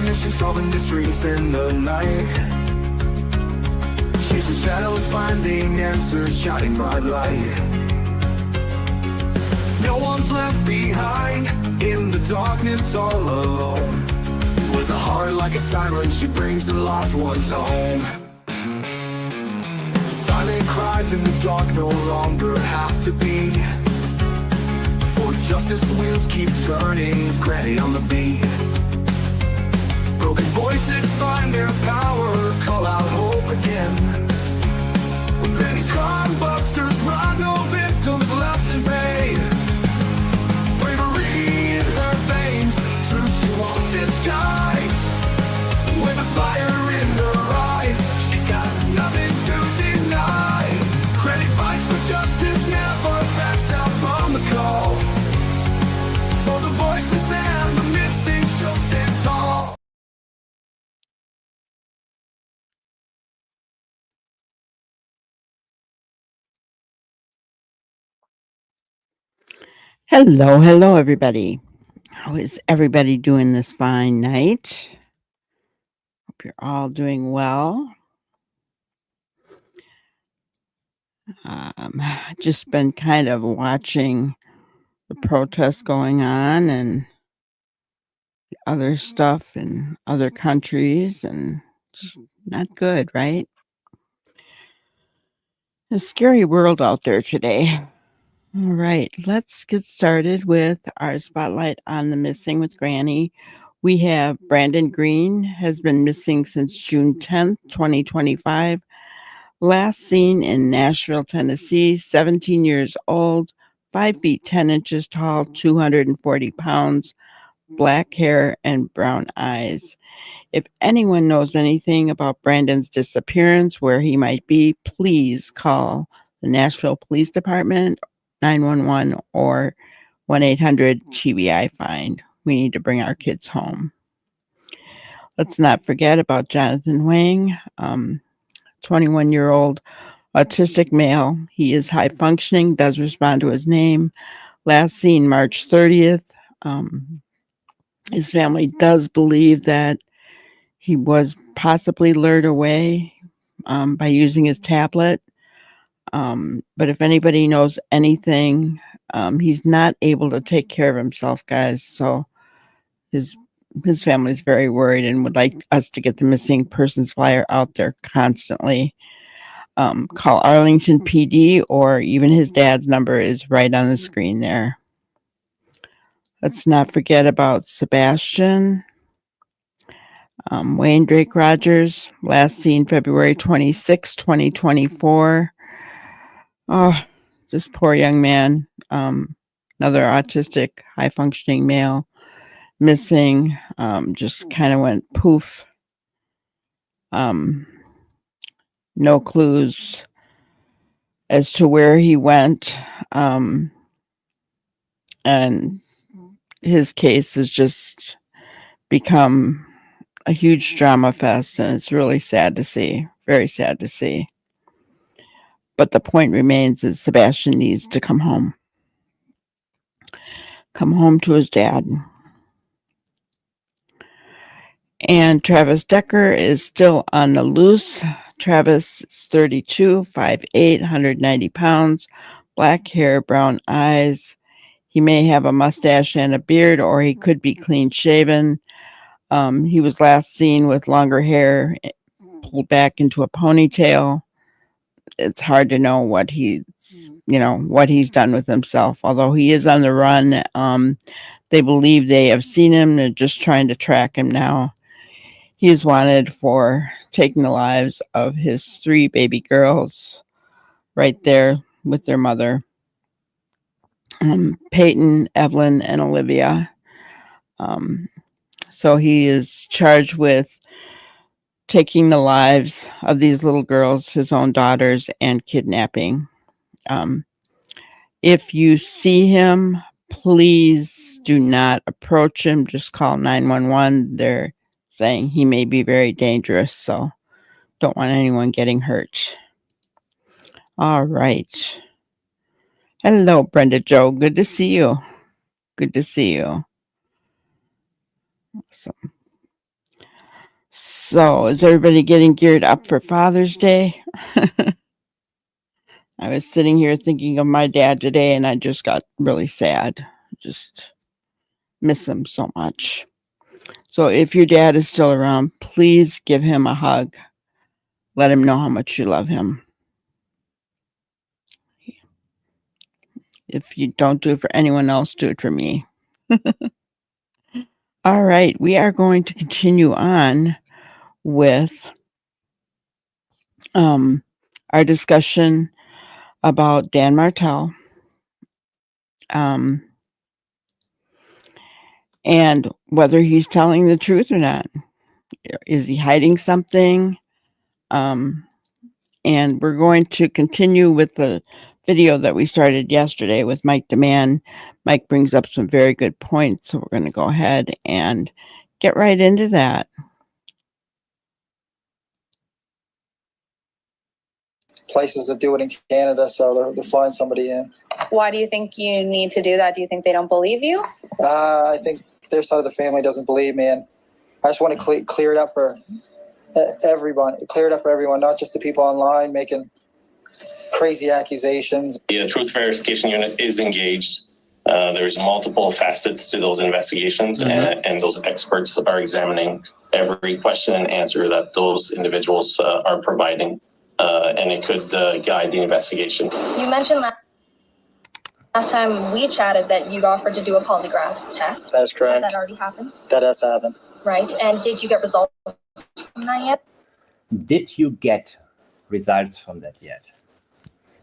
mission, solving mysteries in the night. Chasing shadows, finding answers, shining bright light. No one's left behind, in the darkness all alone. With a heart like a siren, she brings the lost ones home. Silent cries in the dark no longer have to be, for justice wheels keep turning, granny on the beat. Broken voices find their power, call out hope again. When these crime busters run, no victims left in vain. Bravery in her veins, truth she won't disguise. With a fire in her eyes, she's got nothing to deny. Granny fights for justice, never backs down from the call. For the voiceless and the missing, she'll stand tall. Hello, everybody. How is everybody doing this fine night? Hope you're all doing well. Just been kind of watching the protests going on and other stuff in other countries, and just not good, right? A scary world out there today. All right, let's get started with our spotlight on the missing with Granny. We have Brandon Green, has been missing since June 10th, 2025. Last seen in Nashville, Tennessee, 17 years old, 5 feet 10 inches tall, 240 pounds, black hair, and brown eyes. If anyone knows anything about Brandon's disappearance, where he might be, please call the Nashville Police Department, 911, or 1-800-TBI-FIND. We need to bring our kids home. Let's not forget about Jonathan Wang, 21-year-old autistic male. He is high functioning, does respond to his name. Last seen March 30th. His family does believe that he was possibly lured away by using his tablet. But if anybody knows anything, he's not able to take care of himself, guys. So his family is very worried and would like us to get the missing persons flyer out there constantly. Call Arlington PD, or even his dad's number is right on the screen there. Let's not forget about Sebastian. Wayne Drake Rogers, last seen February 26, 2024. Oh, this poor young man, another autistic, high-functioning male, missing, just kind of went poof. No clues as to where he went. And his case has just become a huge drama fest, and it's really sad to see, very sad to see. But the point remains that Sebastian needs to come home to his dad. And Travis Decker is still on the loose. Travis is 32, 5'8", 190 pounds, black hair, brown eyes. He may have a mustache and a beard, or he could be clean shaven. He was last seen with longer hair pulled back into a ponytail. It's hard to know what he's done with himself, although he is on the run. They believe they have seen him. They're just trying to track him now. He is wanted for taking the lives of his 3 baby girls right there with their mother, Peyton, Evelyn, and Olivia. So he is charged with taking the lives of these little girls, his own daughters, and kidnapping. If you see him, please do not approach him. Just call 911. They're saying he may be very dangerous, so don't want anyone getting hurt. All right. Hello, Brenda Joe. Good to see you. Awesome. So, is everybody getting geared up for Father's Day? I was sitting here thinking of my dad today and I just got really sad. Just miss him so much. So, if your dad is still around, please give him a hug. Let him know how much you love him. If you don't do it for anyone else, do it for me. All right, we are going to continue on with our discussion about Dan Martell. And whether he's telling the truth or not. Is he hiding something? And we're going to continue with the video that we started yesterday with Mike DeMann. Mike brings up some very good points, so we're going to go ahead and get right into that. Places that do it in Canada, so they're flying somebody in. Why do you think you need to do that? Do you think they don't believe you? I think their side of the family doesn't believe me, and I just want to clear it up for everyone. Clear it up for everyone, not just the people online making crazy accusations. The Truth Verification Unit is engaged. There's multiple facets to those investigations, and those experts are examining every question and answer that those individuals are providing, and it could guide the investigation. You mentioned last time we chatted that you'd offered to do a polygraph test. That is correct. Has that already happened? That has happened. Right. And did you get results from that yet? Did you get results from that yet?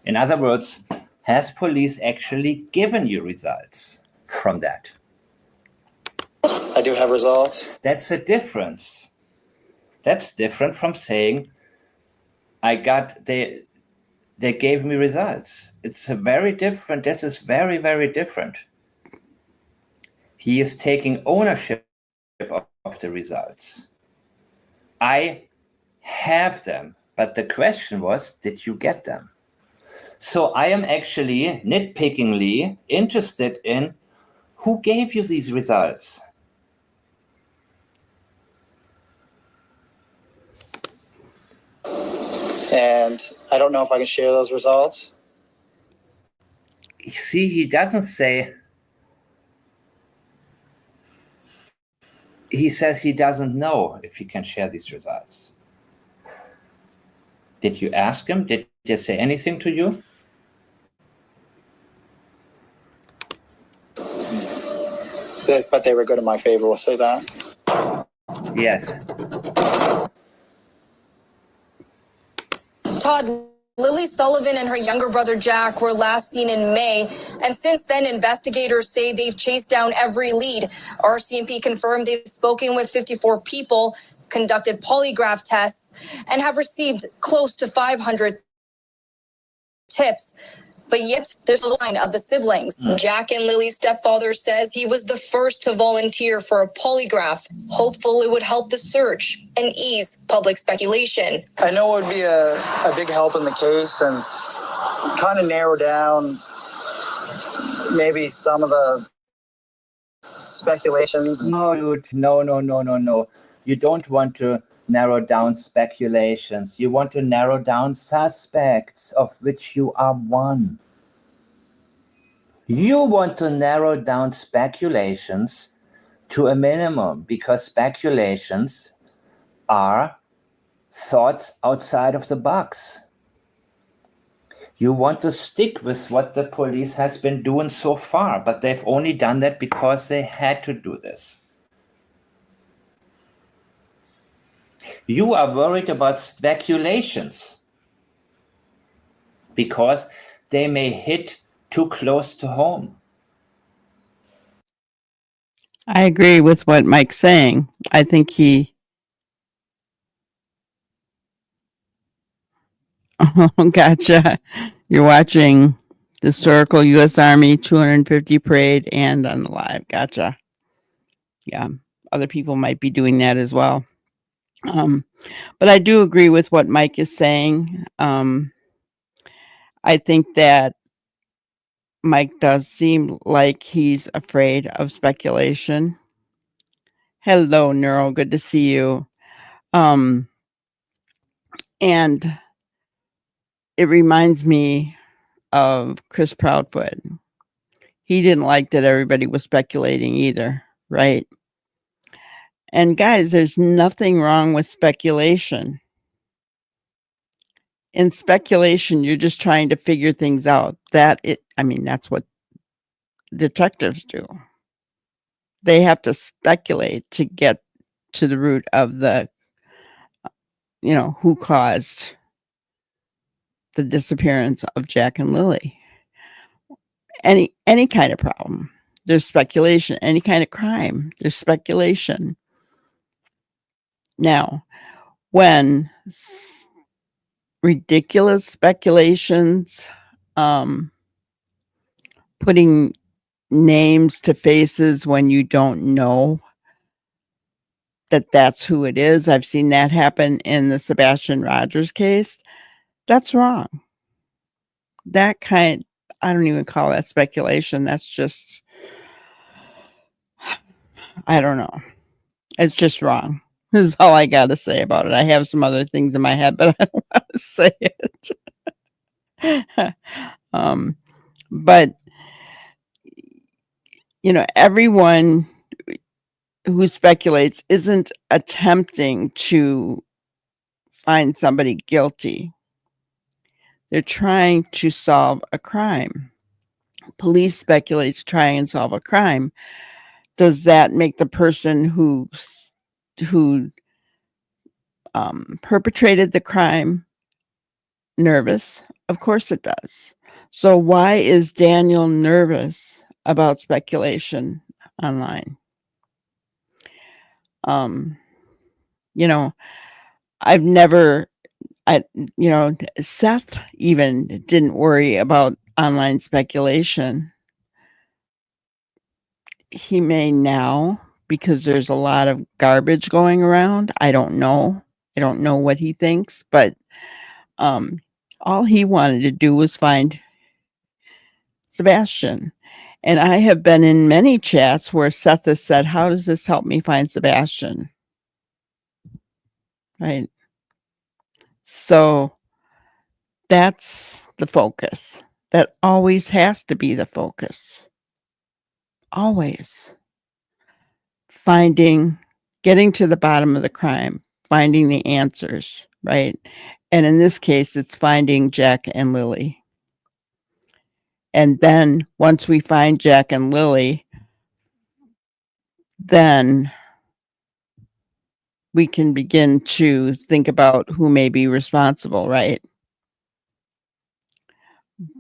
In other words, has police actually given you results from that? I do have results. That's a difference. That's different from saying, they gave me results. It's a very different, this is very, very different. He is taking ownership of the results. I have them, but the question was, did you get them? So I am actually nitpickingly interested in who gave you these results. And I don't know if I can share those results. You see, he doesn't say, he says he doesn't know if he can share these results. Did you ask him? Did he say anything to you? But they were good in my favor, we'll say that. Yes. Todd, Lily Sullivan and her younger brother Jack were last seen in May, and since then investigators say they've chased down every lead. RCMP confirmed they've spoken with 54 people, conducted polygraph tests, and have received close to 500 tips. But yet, there's no sign of the siblings. Jack and Lily's stepfather says he was the first to volunteer for a polygraph, hopeful it would help the search and ease public speculation. I know it would be a big help in the case and kind of narrow down maybe some of the speculations. No, dude, no. You don't want to narrow down speculations. You want to narrow down suspects, of which you are one. You want to narrow down speculations to a minimum, because speculations are thoughts outside of the box. You want to stick with what the police has been doing so far, but they've only done that because they had to do this. You are worried about speculations because they may hit too close to home. I agree with what Mike's saying. I think he... Oh, gotcha. You're watching the historical U.S. Army 250 parade and on the live. Gotcha. Yeah, other people might be doing that as well. But I do agree with what Mike is saying. I think that Mike does seem like he's afraid of speculation. Hello, Neuro. Good to see you. And it reminds me of Chris Proudfoot. He didn't like that everybody was speculating either, right? And guys, there's nothing wrong with speculation. In speculation, you're just trying to figure things out. That's what detectives do. They have to speculate to get to the root of the, who caused the disappearance of Jack and Lilly. Any kind of problem, there's speculation. Any kind of crime, there's speculation. Now, when ridiculous speculations, putting names to faces when you don't know that that's who it is. I've seen that happen in the Sebastian Rogers case. That's wrong. I don't even call that speculation. That's just, I don't know. It's just wrong. This is all I got to say about it. I have some other things in my head, but I don't want to say it. But, everyone who speculates isn't attempting to find somebody guilty. They're trying to solve a crime. Police speculate to try and solve a crime. Does that make the person who perpetrated the crime nervous? Of course it does. So why is Daniel nervous about speculation online? Seth even didn't worry about online speculation. He may now, because there's a lot of garbage going around. I don't know what he thinks, but all he wanted to do was find Sebastian. And I have been in many chats where Seth has said, how does this help me find Sebastian? Right. So that's the focus. That always has to be the focus. Always. Getting to the bottom of the crime, finding the answers, right? And in this case, it's finding Jack and Lilly. And then once we find Jack and Lilly, then we can begin to think about who may be responsible, right?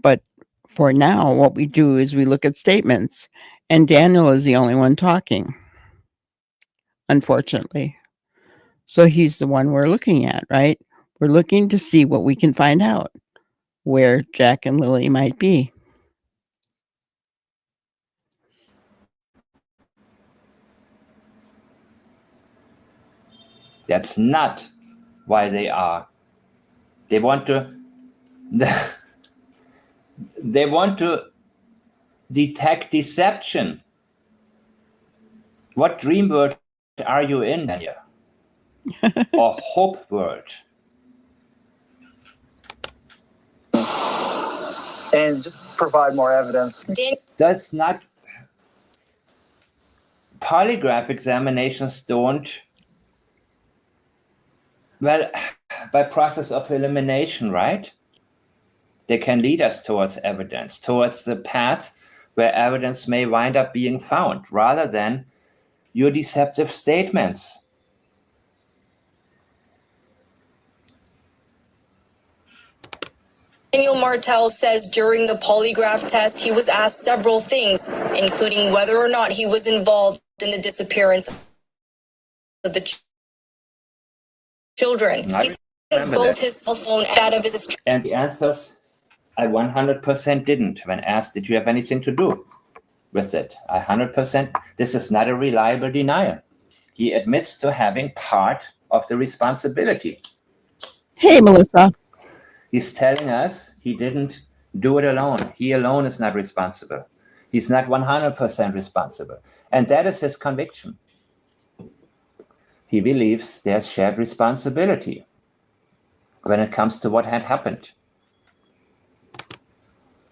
But for now, what we do is we look at statements, and Daniel is the only one talking, unfortunately. So he's the one we're looking at, right? We're looking to see what we can find out, where Jack and Lilly might be. That's not why they are. They want to detect deception. What dream world are you in, Daniel? Or hope world? And just provide more evidence. That's not. Polygraph examinations don't, well, by process of elimination, right? They can lead us towards evidence, towards the path where evidence may wind up being found, rather than your deceptive statements. Daniel Martell says during the polygraph test, he was asked several things, including whether or not he was involved in the disappearance of the children. He says both his cell phone and that of his... And the answers, I 100% didn't. When asked, did you have anything to do with it? 100%. This is not a reliable denial. He admits to having part of the responsibility. Hey, Melissa. He's telling us he didn't do it alone. He alone is not responsible. He's not 100% responsible. And that is his conviction. He believes there's shared responsibility when it comes to what had happened.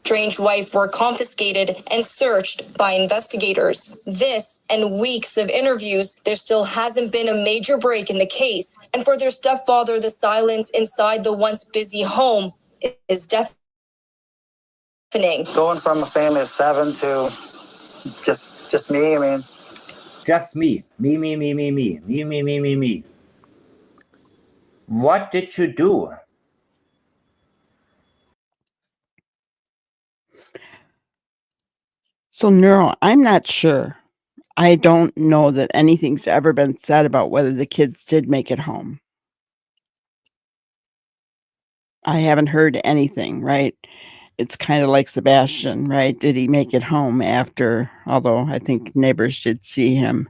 Strange wife were confiscated and searched by investigators. This and weeks of interviews, there still hasn't been a major break in the case. And for their stepfather, the silence inside the once busy home is deafening. Going from a family of 7 to just me, I mean. Just me. Me. What did you do? So, Neural, I'm not sure. I don't know that anything's ever been said about whether the kids did make it home. I haven't heard anything, right? It's kind of like Sebastian, right? Did he make it home after, although I think neighbors did see him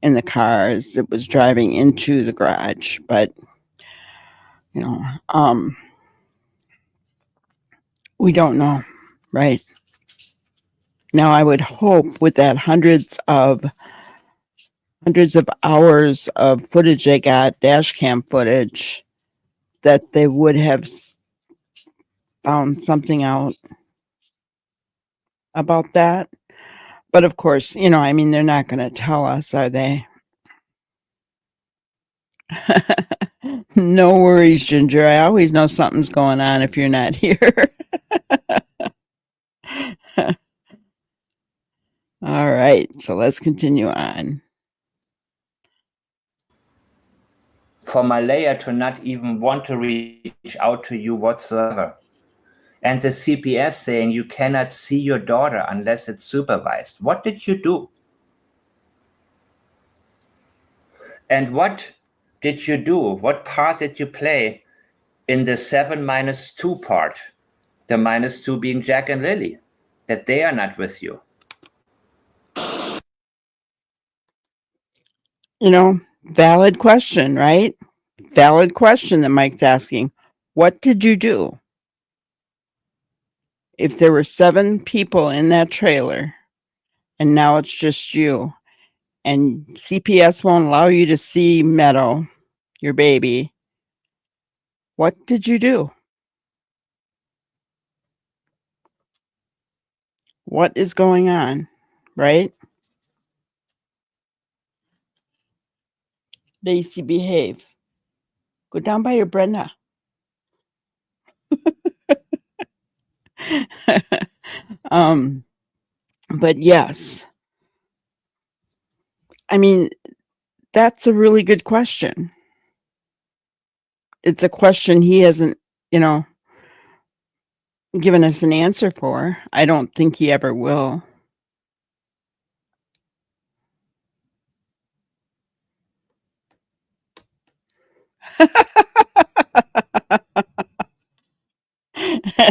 in the car as it was driving into the garage, but we don't know, right? Now I would hope with that hundreds of hours of footage they got, dash cam footage, that they would have found something out about that. But of course, they're not going to tell us, are they? No worries, Ginger. I always know something's going on if you're not here. All right, so let's continue on. For Malaya to not even want to reach out to you whatsoever. And the CPS saying you cannot see your daughter unless it's supervised. What did you do? And what did you do? What part did you play in the 7-2 part? The -2 being Jack and Lily, that they are not with you. Valid question, right? Valid question that Mike's asking. What did you do? If there were 7 people in that trailer and now it's just you and CPS won't allow you to see Meadow, your baby, what did you do? What is going on, right? Lacey, behave. Go down by your Brenda. But yes, I mean, that's a really good question. It's a question he hasn't, given us an answer for. I don't think he ever will.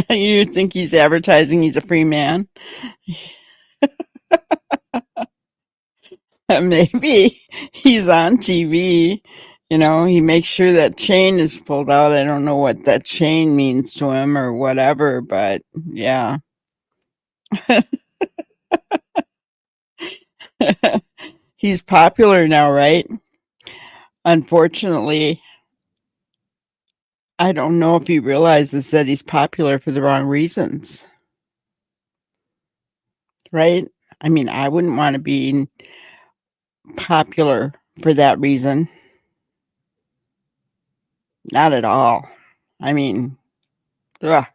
You think he's advertising he's a free man? Maybe he's on TV. He makes sure that chain is pulled out. I don't know what that chain means to him or whatever, but yeah. He's popular now, right? Unfortunately, I don't know if he realizes that he's popular for the wrong reasons. Right? I mean, I wouldn't want to be popular for that reason. Not at all. I mean, ugh.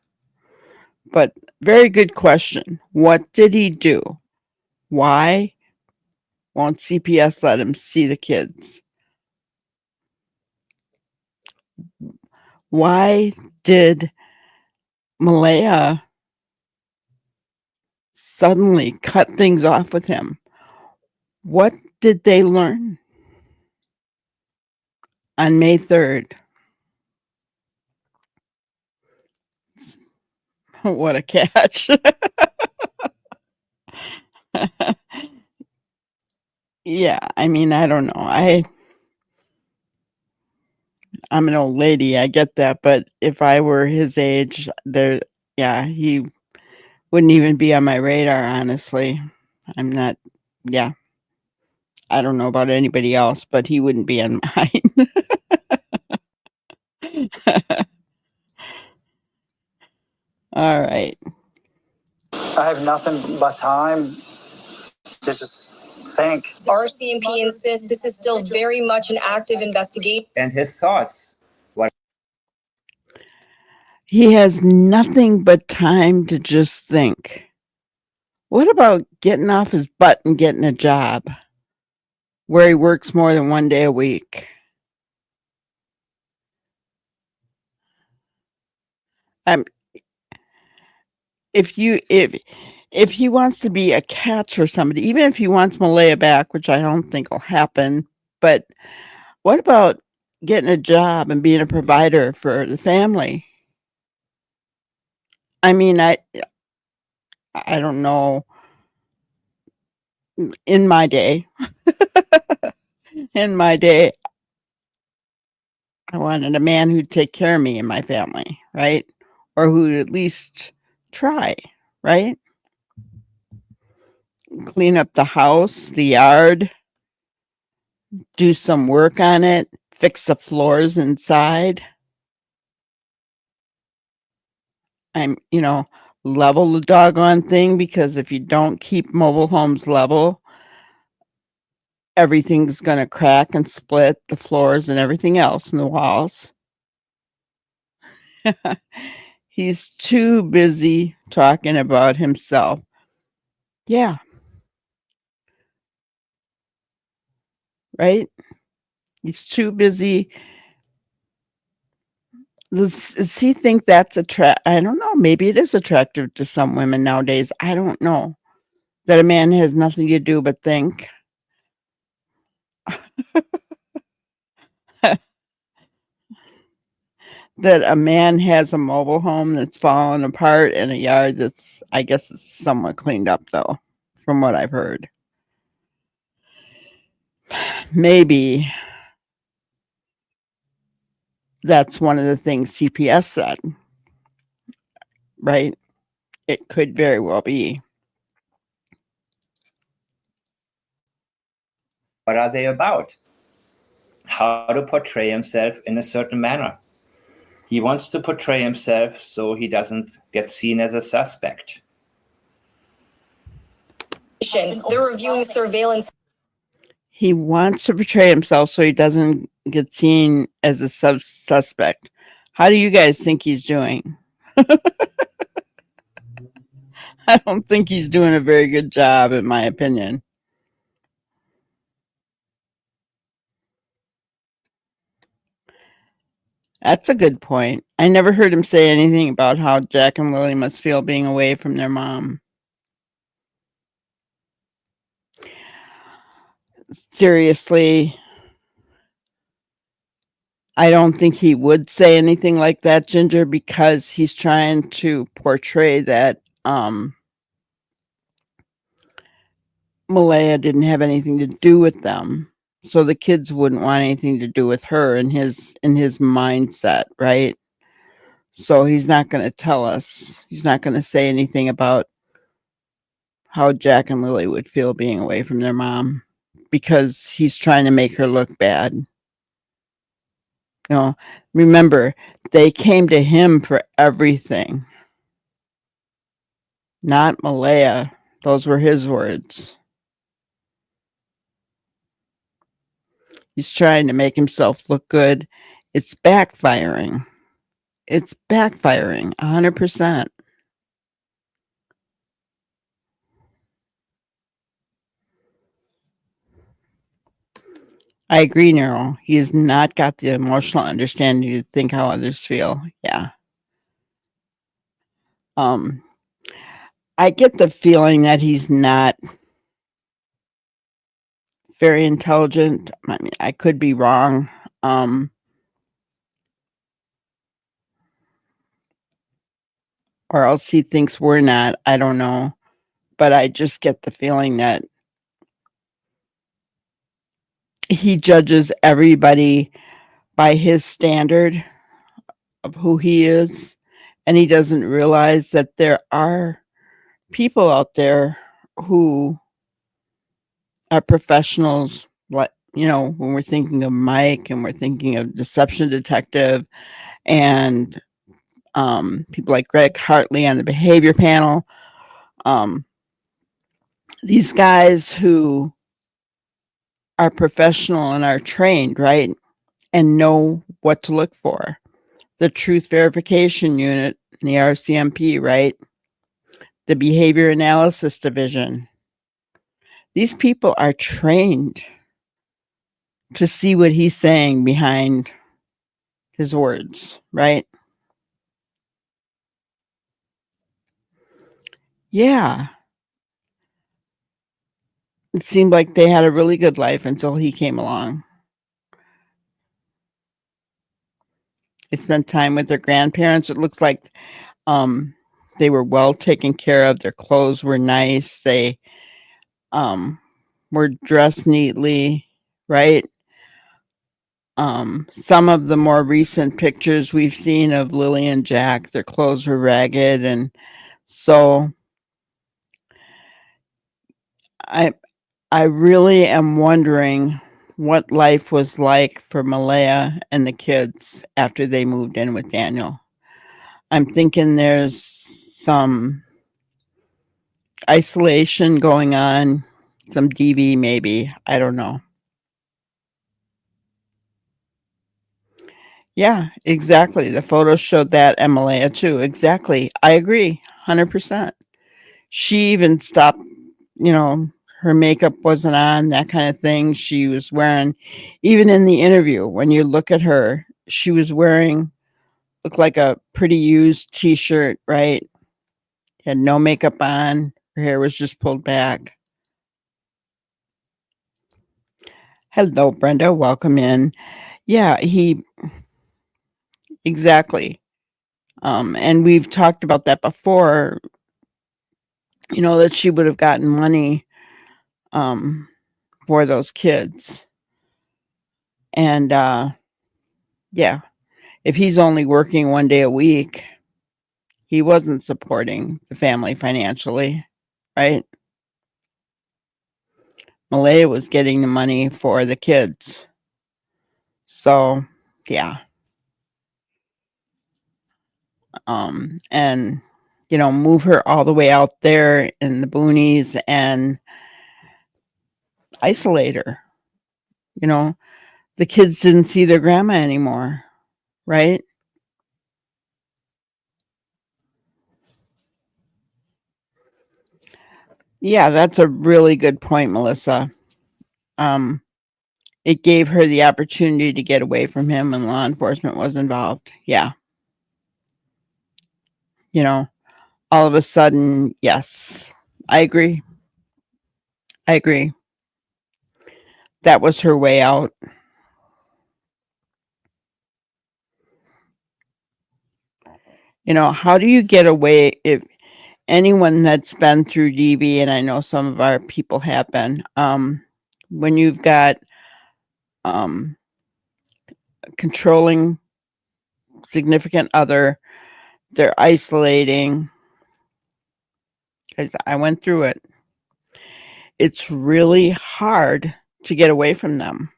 But very good question. What did he do? Why won't CPS let him see the kids? Why did Malaya suddenly cut things off with him? What did they learn on May 3rd? What a catch. Yeah, I mean, I don't know. I'm an old lady, I get that, but if I were his age, he wouldn't even be on my radar, honestly. I'm not, yeah. I don't know about anybody else, but he wouldn't be on mine. All right. I have nothing but time to just think. RCMP insists this is still very much an active investigation. And his thoughts. What He has nothing but time to just think. What about getting off his butt and getting a job where he works more than 1 day a week? If he wants to be a catch for somebody, even if he wants Malaya back, which I don't think will happen, but what about getting a job and being a provider for the family? I mean, I don't know. In my day, I wanted a man who'd take care of me and my family, right? Or who'd at least try, right? Clean up the house, the yard, do some work on it, fix the floors inside. Level the doggone thing, because if you don't keep mobile homes level, everything's going to crack and split, the floors and everything else in the walls. He's too busy talking about himself. Yeah. Right? He's too busy. Does he think that's I don't know. Maybe it is attractive to some women nowadays. I don't know. That a man has nothing to do but think. That a man has a mobile home that's falling apart and a yard that's, I guess, it's somewhat cleaned up, though, from what I've heard. Maybe that's one of the things CPS said, right? It could very well be. What are they about? How to portray himself in a certain manner. He wants to portray himself so he doesn't get seen as a suspect. They're reviewing surveillance. He wants to portray himself so he doesn't get seen as a suspect. How do you guys think he's doing? I don't think he's doing a very good job, in my opinion. That's a good point. I never heard him say anything about how Jack and Lily must feel being away from their mom. Seriously, I don't think he would say anything like that, Ginger, because he's trying to portray that Malaya didn't have anything to do with them. So the kids wouldn't want anything to do with her in his mindset, right? So he's not going to tell us. He's not going to say anything about how Jack and Lily would feel being away from their mom, because he's trying to make her look bad. Remember, they came to him for everything, not Malaya. Those were his words. He's trying to make himself look good. It's backfiring. It's backfiring 100%. I agree, Nero. He has not got the emotional understanding to think how others feel. Yeah. I get the feeling that he's not very intelligent. I mean, I could be wrong. Or else he thinks we're not. I don't know. But I just get the feeling that he judges everybody by his standard of who he is. And he doesn't realize that there are people out there who are professionals, like, when we're thinking of Mike and we're thinking of Deception Detective and people like Greg Hartley on the behavior panel. These guys who are professional and are trained, right? And know what to look for. The Truth Verification Unit, the RCMP, right? The Behavior Analysis Division. These people are trained to see what he's saying behind his words, right? Yeah. It seemed like they had a really good life until he came along. They spent time with their grandparents. It looks like they were well taken care of. Their clothes were nice. They were dressed neatly, right? Some of the more recent pictures we've seen of Lilly and Jack, their clothes were ragged, and so I really am wondering what life was like for Malaya and the kids after they moved in with Daniel. I'm thinking there's some isolation going on, some DV maybe. I don't know. Yeah, exactly. The photos showed that, and Malaya too. Exactly. I agree. 100%. She even stopped, her makeup wasn't on, that kind of thing. She was wearing, even in the interview, when you look at her, she was wearing, looked like a pretty used t-shirt, right? Had no makeup on. Her hair was just pulled back. Hello, Brenda. Welcome in. Yeah, exactly. And we've talked about that before, that she would have gotten money for those kids. And yeah, if he's only working 1 day a week, he wasn't supporting the family financially, right? Malaya was getting the money for the kids. So, yeah. And, move her all the way out there in the boonies and isolate her. The kids didn't see their grandma anymore, right? Yeah, that's a really good point, Melissa. It gave her the opportunity to get away from him when law enforcement was involved. Yeah. All of a sudden, yes, I agree. That was her way out. How do you get away if anyone that's been through DV, and I know some of our people have been, when you've got controlling significant other, they're isolating, because I went through it. It's really hard to get away from them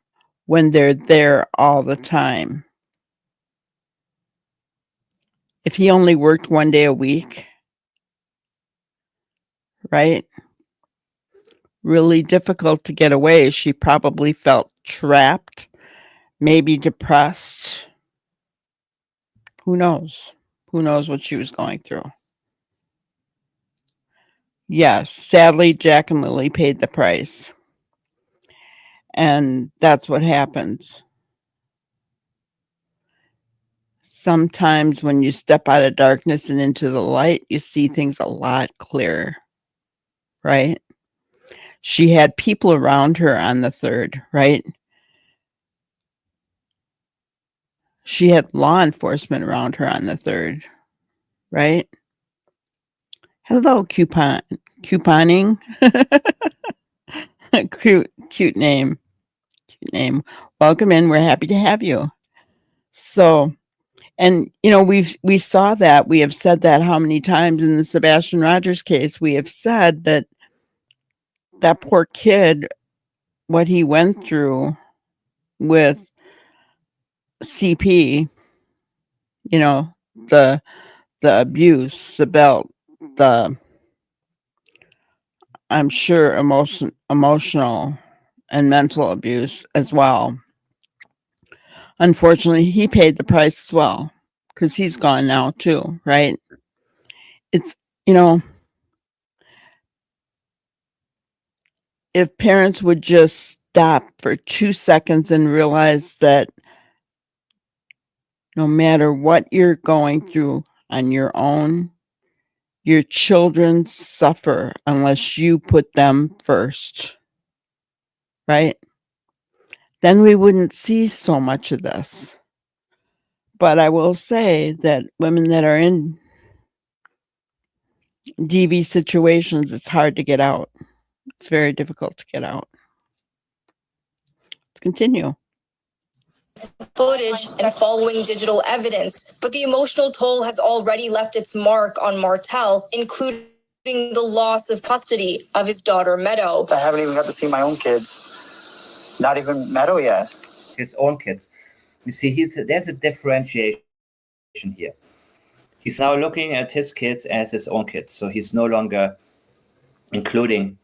when they're there all the time. If he only worked 1 day a week, right? Really difficult to get away. She probably felt trapped, maybe depressed. Who knows? Who knows what she was going through? Yes, sadly, Jack and Lilly paid the price. And that's what happens. Sometimes when you step out of darkness and into the light, you see things a lot clearer, right? She had people around her on the 3rd, right? She had law enforcement around her on the 3rd, right? Hello, couponing. Cute name. Welcome in. We're happy to have you. So, and we saw that. We have said that how many times in the Sebastian Rogers case. We have said that poor kid what he went through with CP, you know, the abuse, the belt, the, I'm sure, emotional and mental abuse as well. Unfortunately, he paid the price as well because he's gone now too, right? It's, you know, if parents would just stop for 2 seconds and realize that no matter what you're going through on your own, your children suffer unless you put them first, right? Then we wouldn't see so much of this. But I will say that women that are in DV situations, it's hard to get out. It's very difficult to get out. Let's continue. Footage and following digital evidence, but the emotional toll has already left its mark on Martell, including the loss of custody of his daughter Meadow. I haven't even got to see my own kids. Not even Meadow yet. His own kids. You see, there's a differentiation here. He's now looking at his kids as his own kids, so he's no longer including.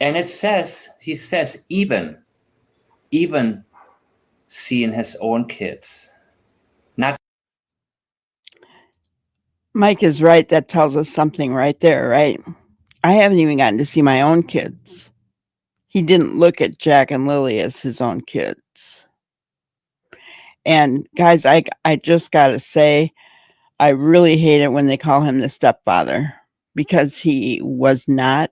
And he says even seeing his own kids. Not Mike is right. That tells us something right there, right? I haven't even gotten to see my own kids. He didn't look at Jack and Lily as his own kids. And guys, I just got to say, I really hate it when they call him the stepfather because he was not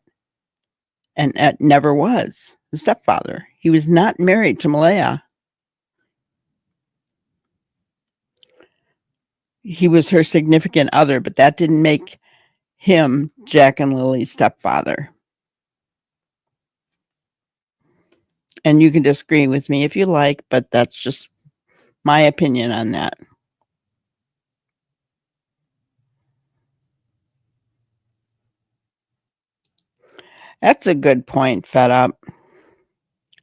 and never was the stepfather. He was not married to Malaya. He was her significant other, but that didn't make him Jack and Lily's stepfather. And you can disagree with me if you like, but that's just my opinion on that. That's a good point, Fed Up.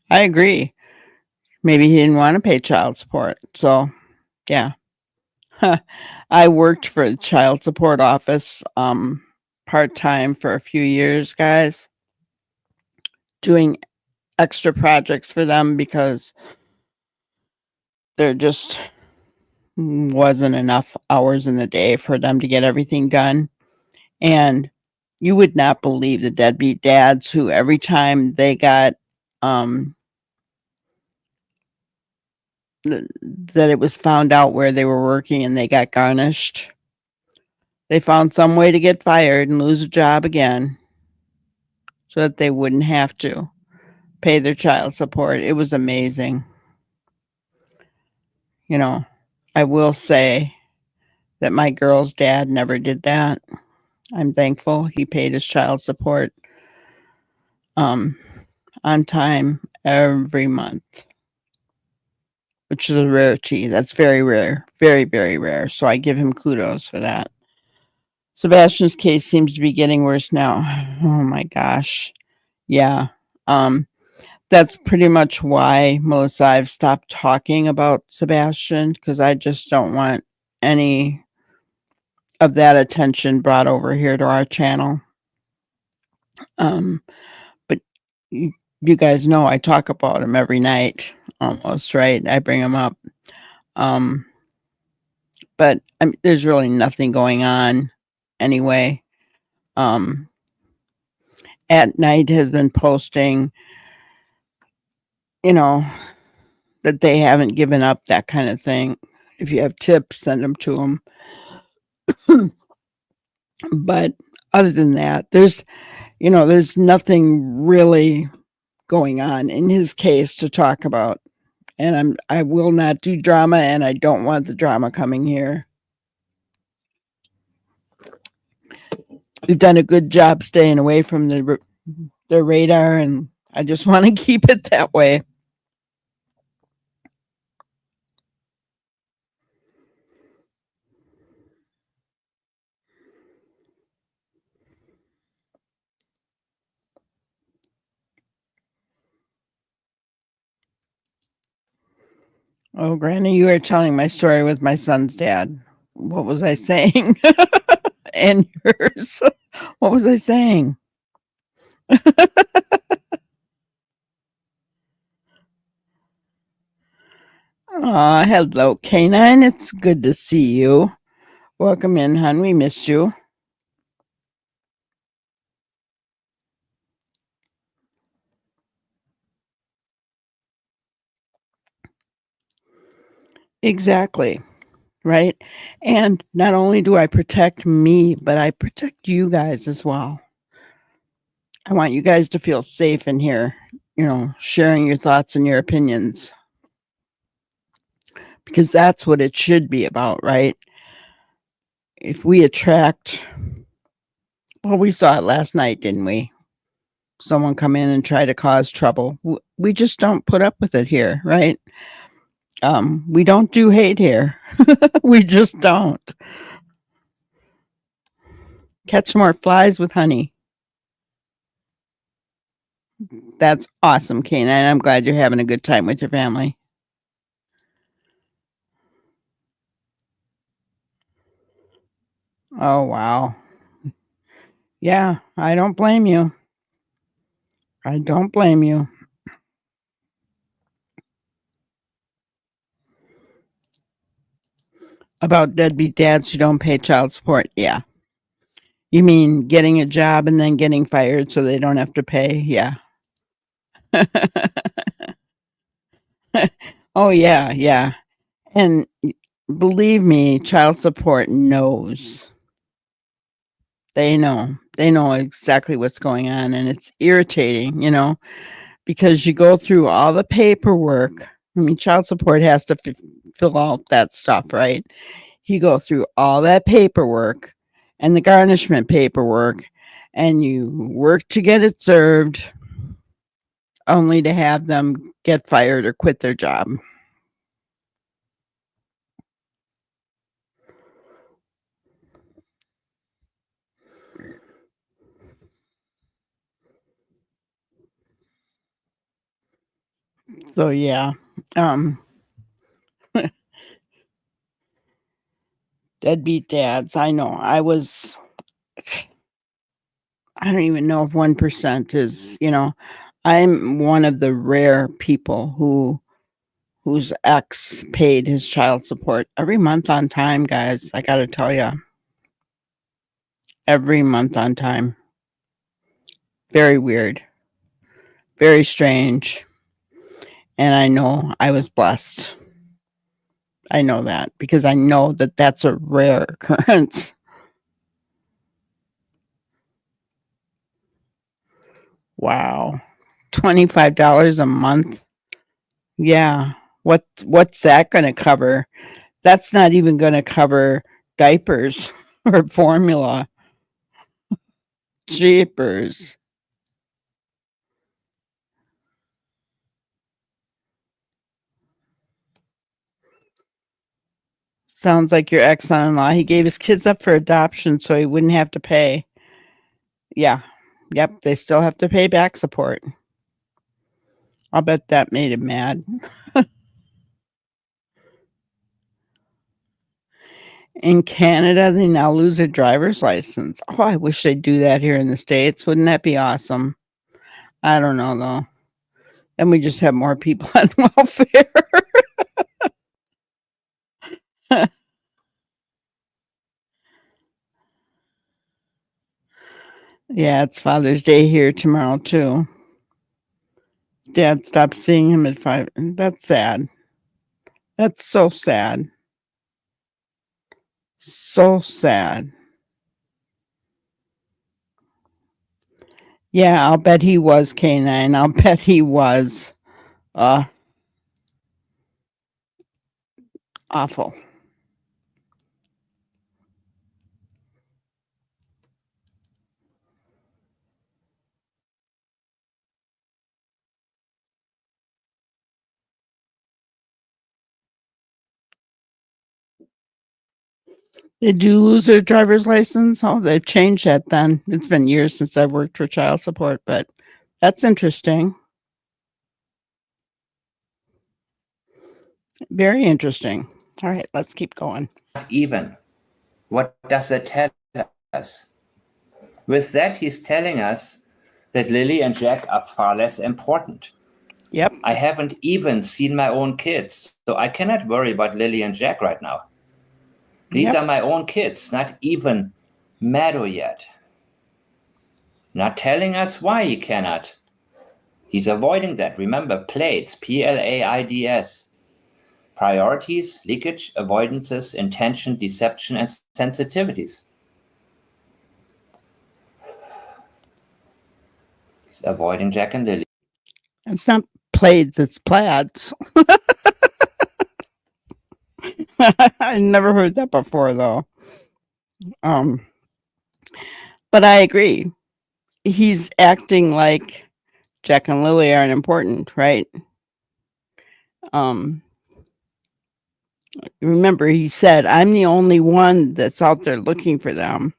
I agree. Maybe he didn't want to pay child support. So, yeah. I worked for the child support office part-time for a few years, guys, doing extra projects for them because there just wasn't enough hours in the day for them to get everything done. And you would not believe the deadbeat dads who every time they got that it was found out where they were working and they got garnished, they found some way to get fired and lose a job again so that they wouldn't have to pay their child support. It was amazing. You know, I will say that my girl's dad never did that. I'm thankful he paid his child support on time every month, which is a rarity. That's very rare, very, very rare. So I give him kudos for that. Sebastian's case seems to be getting worse now. Oh my gosh. Yeah. That's pretty much why, Melissa, I've stopped talking about Sebastian because I just don't want any of that attention brought over here to our channel. But you guys know I talk about him every night, almost, right? I bring him up. But there's really nothing going on anyway. At Night has been posting, that they haven't given up, that kind of thing. If you have tips, send them to them. But other than that, there's nothing really going on in his case to talk about. And I will not do drama, and I don't want the drama coming here. We've done a good job staying away from the radar, and I just want to keep it that way. Oh, Granny, you were telling my story with my son's dad. What was I saying? And yours. What was I saying? Hello, Canine. It's good to see you. Welcome in, hon. We missed you. Exactly. Right. And not only do I protect me, but I protect you guys as well. I want you guys to feel safe in here, sharing your thoughts and your opinions, because that's what it should be about, right? If we attract, well, we saw it last night, didn't we? Someone come in and try to cause trouble. We just don't put up with it here, right? We don't do hate here. We just don't. Catch more flies with honey. That's awesome, Canine. I'm glad you're having a good time with your family. Oh, wow. Yeah, I don't blame you. I don't blame you. About deadbeat dads who don't pay child support. Yeah. You mean getting a job and then getting fired so they don't have to pay? Yeah. Oh, yeah, yeah. And believe me, child support knows. They know. They know exactly what's going on, and it's irritating, because you go through all the paperwork. I mean, child support has to fill out that stuff, right? You go through all that paperwork and the garnishment paperwork, and you work to get it served, only to have them get fired or quit their job. So yeah, deadbeat dads. I know. I don't even know if 1% is. I'm one of the rare people whose ex paid his child support every month on time, guys. I got to tell you, every month on time. Very weird, very strange. And I know I was blessed. I know that because I know that that's a rare occurrence. Wow. $25 a month. Yeah. What's that going to cover? That's not even going to cover diapers or formula. Jeepers. Sounds like your ex-son-in-law. He gave his kids up for adoption so he wouldn't have to pay. Yeah. Yep. They still have to pay back support. I'll bet that made him mad. In Canada, they now lose their driver's license. Oh, I wish they'd do that here in the States. Wouldn't that be awesome? I don't know, though. Then we just have more people on welfare. Yeah, it's Father's Day here tomorrow, too. Dad stopped seeing him at 5. That's sad. That's so sad. So sad. Yeah, I'll bet he was Canine. I'll bet he was. Awful. Did you lose their driver's license? Oh, they've changed that then. It's been years since I've worked for child support, but that's interesting. Very interesting. All right, let's keep going. Even. What does that tell us? With that, he's telling us that Lilly and Jack are far less important. Yep. I haven't even seen my own kids, so I cannot worry about Lilly and Jack right now. These are my own kids, not even Meadow yet. Not telling us why he cannot. He's avoiding that. Remember, PLAIDS, PLAIDS. Priorities, leakage, avoidances, intention, deception, and sensitivities. He's avoiding Jack and Lilly. It's not plaids, it's plaids. I never heard that before, though. But I agree. He's acting like Jack and Lily aren't important, right? Remember, he said, I'm the only one that's out there looking for them.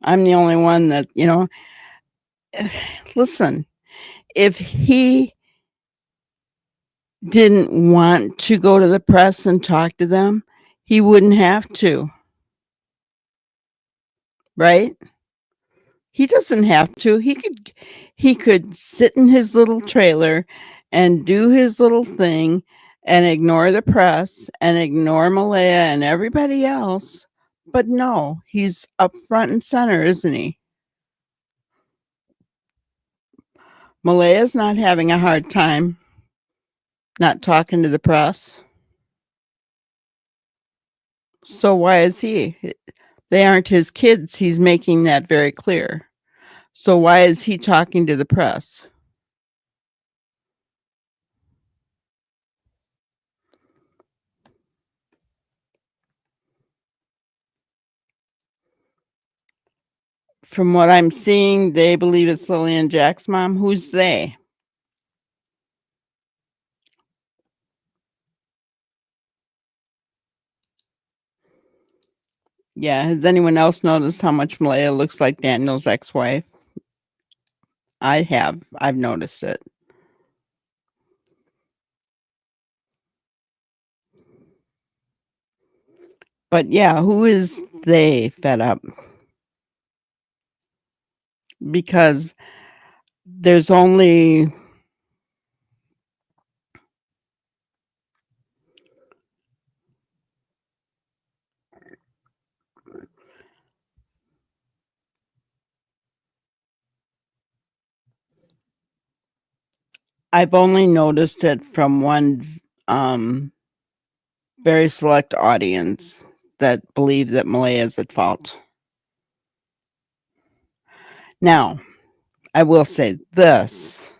I'm the only one that, listen, if he didn't want to go to the press and talk to them, he wouldn't have to. Right? He doesn't have to. He could sit in his little trailer and do his little thing and ignore the press and ignore Malaya and everybody else. But no, he's up front and center, isn't he? Malaya's not having a hard time not talking to the press. So why is he? They aren't his kids. He's making that very clear. So why is he talking to the press? From what I'm seeing, they believe it's Lilly and Jack's mom. Who's they? Yeah, has anyone else noticed how much Malaya looks like Daniel's ex-wife? I have. I've noticed it. But yeah, who is they fed up? Because there's only I've only noticed it from one very select audience that believe that Malaya is at fault. Now, I will say this,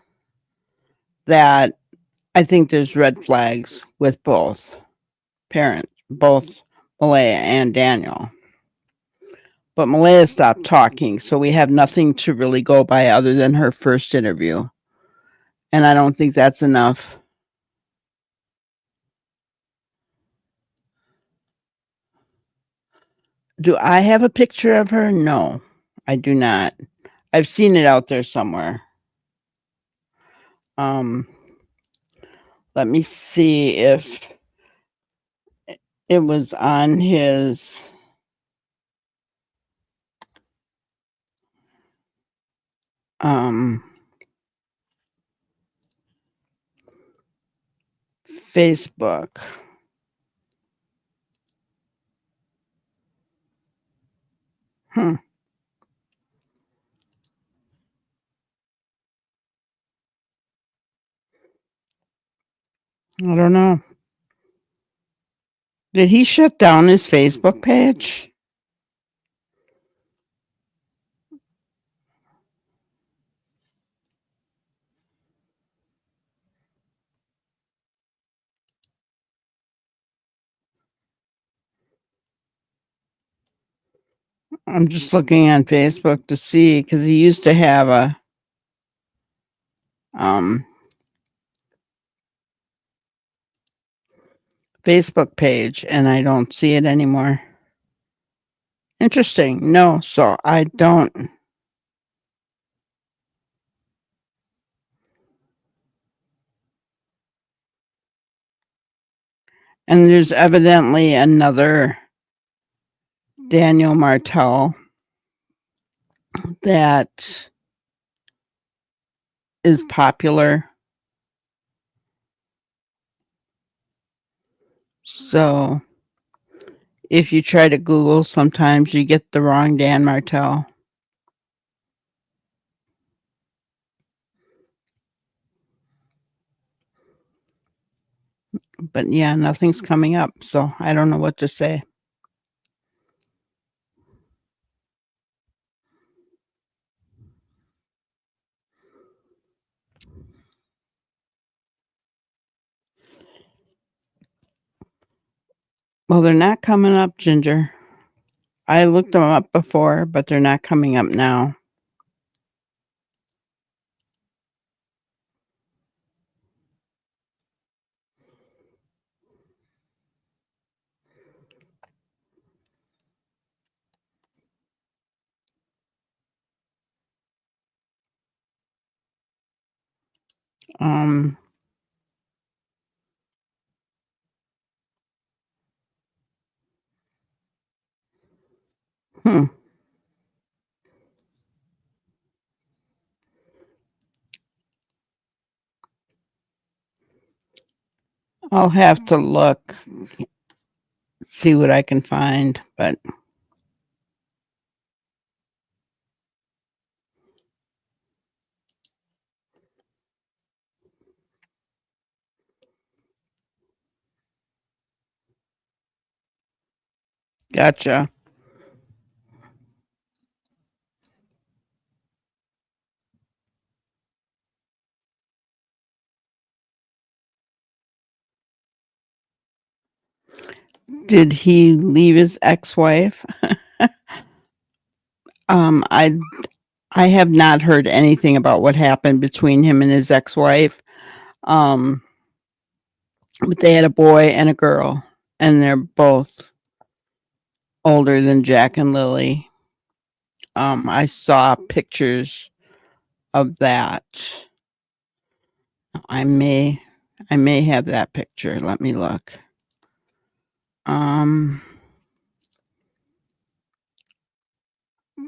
that I think there's red flags with both parents, both Malaya and Daniel. But Malaya stopped talking, so we have nothing to really go by other than her first interview. And I don't think that's enough. Do I have a picture of her? No, I do not. I've seen it out there somewhere. Let me see if it was on his Facebook. I don't know. Did he shut down his Facebook page? I'm just looking on Facebook to see, because he used to have a Facebook page, and I don't see it anymore. Interesting. No, so I don't. And there's evidently another Daniel Martell that is popular. So if you try to Google, sometimes you get the wrong Dan Martell. But yeah, nothing's coming up, so I don't know what to say. Well, they're not coming up, Ginger. I looked them up before, but they're not coming up now. Um, hmm. I'll have to look, see what I can find, but gotcha. Did he leave his ex-wife? I have not heard anything about what happened between him and his ex-wife. But they had a boy and a girl, and they're both older than Jack and Lilly. I saw pictures of that. I may have that picture. Let me look.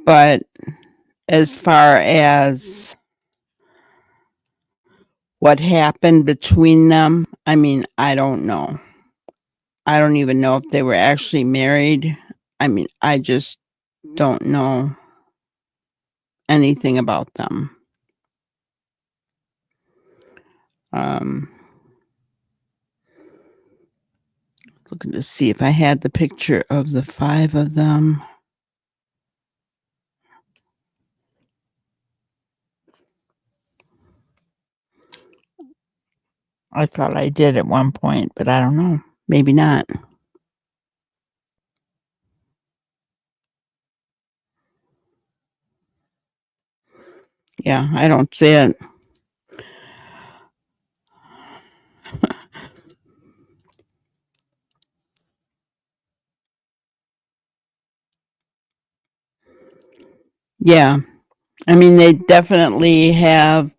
But as far as what happened between them, I mean, I don't know. I don't even know if they were actually married. I mean, I just don't know anything about them. Looking to see if I had the picture of the 5 of them. I thought I did at one point, but I don't know. Maybe not. Yeah, I don't see it. Yeah. I mean, they definitely have,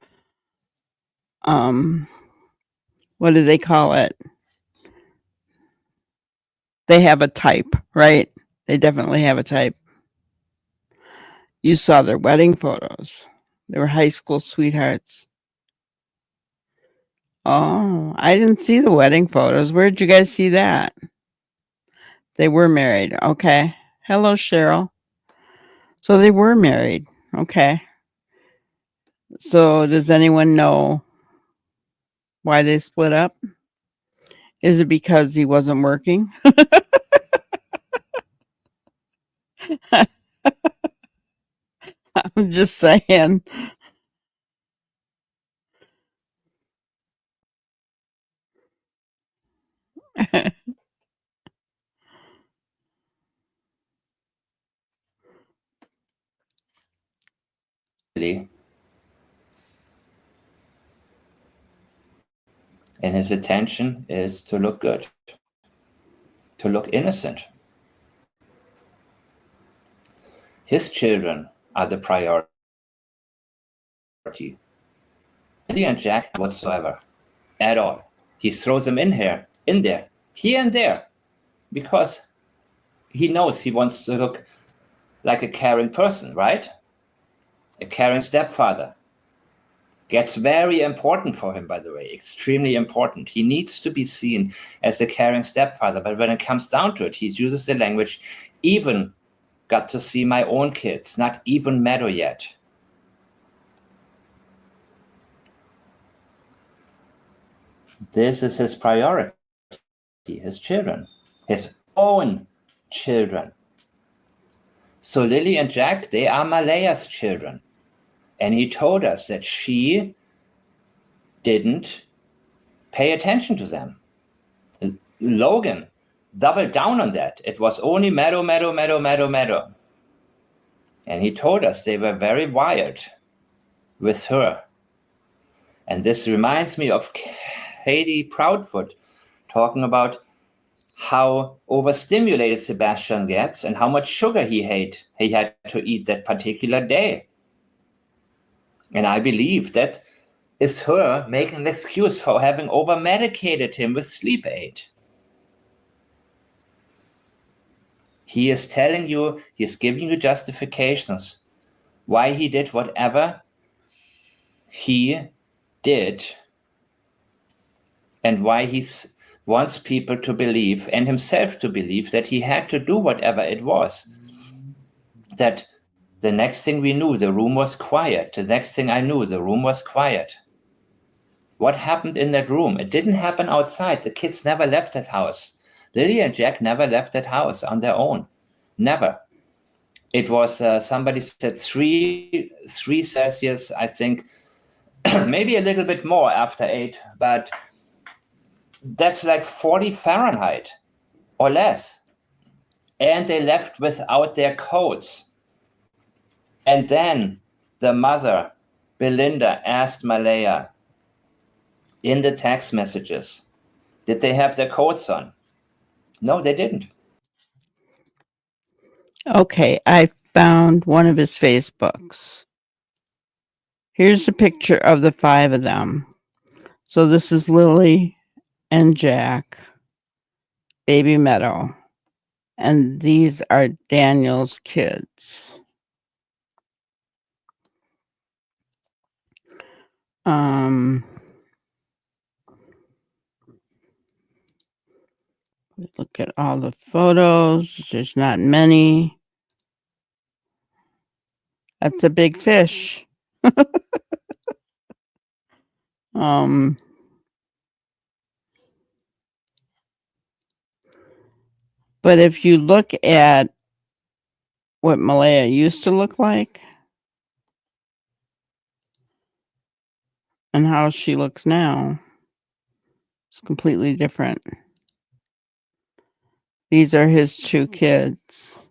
what do they call it? They have a type, right? They definitely have a type. You saw their wedding photos. They were high school sweethearts. Oh, I didn't see the wedding photos. Where did you guys see that? They were married. Okay. Hello, Cheryl. So they were married. Okay. So does anyone know why they split up? Is it because he wasn't working? I'm just saying. And his intention is to look good, to look innocent. His children are the priority. Lilly and Jack whatsoever, at all. He throws them in there, here and there, because he knows he wants to look like a caring person, right? A caring stepfather. Gets very important for him, by the way, extremely important. He needs to be seen as a caring stepfather, but when it comes down to it, he uses the language, even got to see my own kids, not even matter yet. This is his priority, his children, his own children. So Lilly and Jack, they are Malaya's children. And he told us that she didn't pay attention to them. Logan doubled down on that. It was only Meadow. And he told us they were very wired with her. And this reminds me of Katie Proudfoot talking about how overstimulated Sebastian gets and how much sugar he had to eat that particular day. And I believe that is her making an excuse for having over-medicated him with sleep aid. He is telling you, he's giving you justifications why he did whatever he did and why he wants people to believe and himself to believe that he had to do whatever it was. That the next thing we knew, the room was quiet. The next thing I knew, the room was quiet. What happened in that room? It didn't happen outside. The kids never left that house. Lilly and Jack never left that house on their own. Never. It was, somebody said 3 Celsius, I think, maybe a little bit more after 8, but that's like 40 Fahrenheit or less. And they left without their coats. And then the mother, Belinda, asked Malaya in the text messages, did they have their coats on? No, they didn't. Okay, I found one of his Facebooks. Here's a picture of the 5 of them. So this is Lilly and Jack, baby Meadow, and these are Daniel's kids. Look at all the photos. There's not many. That's a big fish. But if you look at what Malaya used to look like and how she looks now, it's completely different. These are his 2 kids.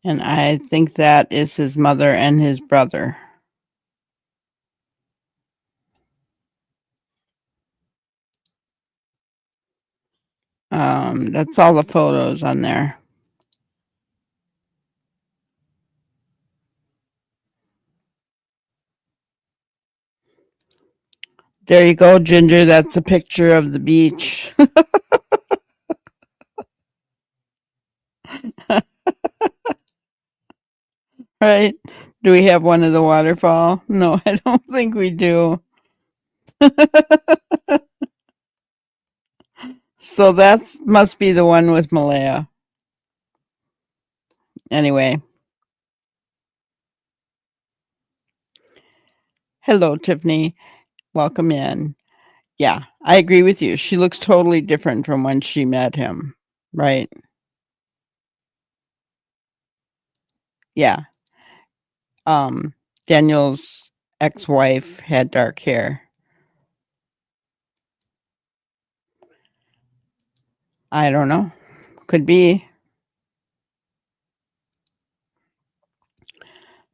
And I think that is his mother and his brother. That's all the photos on there. There you go, Ginger. That's a picture of the beach. Right? Do we have one of the waterfall? No, I don't think we do. So that's must be the one with Malaya. Anyway. Hello, Tiffany. Welcome in. Yeah, I agree with you. She looks totally different from when she met him, right? Yeah. Daniel's ex-wife had dark hair. I don't know. Could be.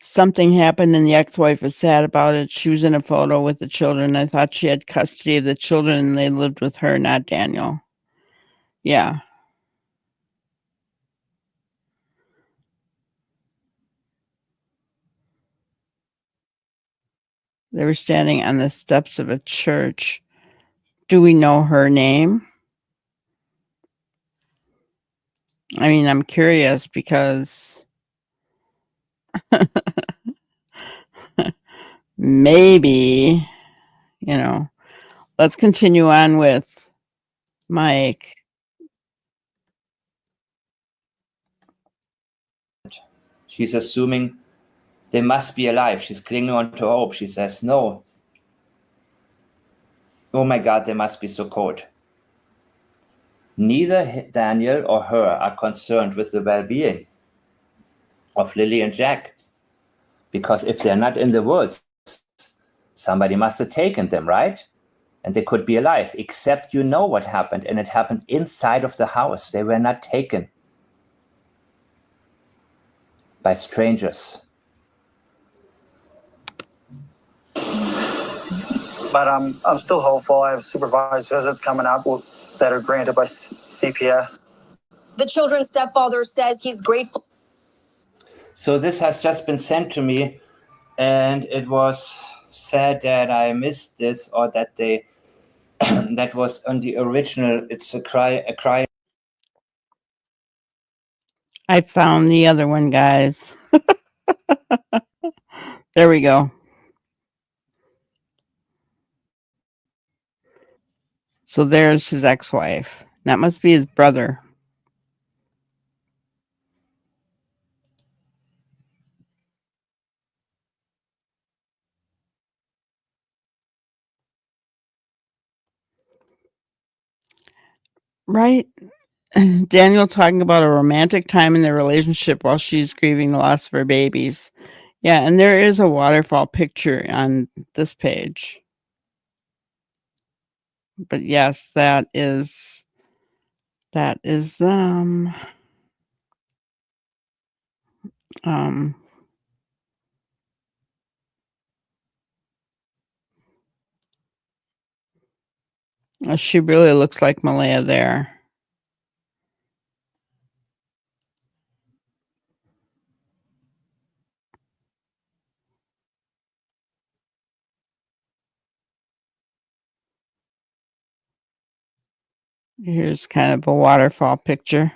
Something happened and the ex-wife was sad about it. She was in a photo with the children. I thought she had custody of the children and they lived with her, not Daniel. Yeah. They were standing on the steps of a church. Do we know her name? I mean, I'm curious because maybe, let's continue on with Mike. She's assuming they must be alive. She's clinging on to hope. She says, no. Oh my God, they must be so cold. Neither Daniel or her are concerned with the well-being of Lilly and Jack. Because if they're not in the woods, somebody must have taken them, right? And they could be alive, except you know what happened. And it happened inside of the house. They were not taken by strangers. But I'm still hopeful. I have supervised visits coming up that are granted by CPS. The children's stepfather says he's grateful. So this has just been sent to me, and it was said that I missed this, or that they that was on the original. It's a cry. I found the other one, guys. There we go. So there's his ex-wife. That must be his brother. Right? Daniel talking about a romantic time in their relationship while she's grieving the loss of her babies. Yeah, and there is a waterfall picture on this page. But yes, that is them. She really looks like Malaya there. Here's kind of a waterfall picture.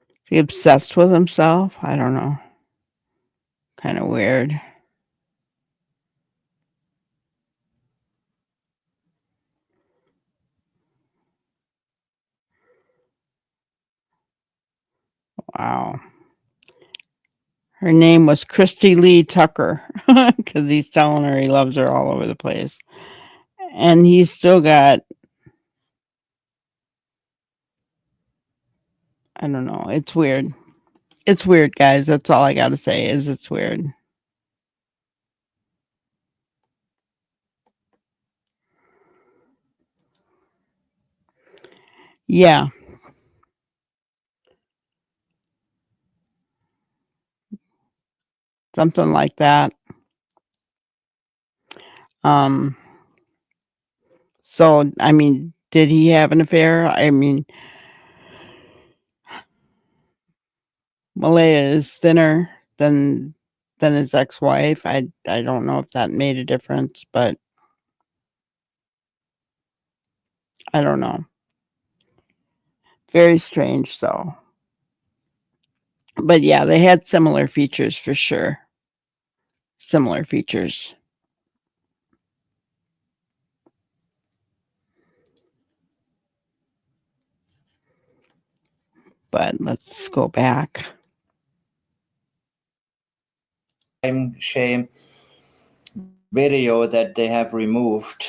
Is he obsessed with himself? I don't know. Kind of weird. Wow. Her name was Christy Lee Tucker because he's telling her he loves her all over the place. And he's still got, I don't know. It's weird. It's weird, guys. That's all I got to say is it's weird. Yeah. Something like that. So, I mean, did he have an affair? I mean, Malaya is thinner than his ex-wife. I don't know if that made a difference, but I don't know. Very strange, so. But yeah, they had similar features for sure. Similar features. But let's go back. Shame video that they have removed,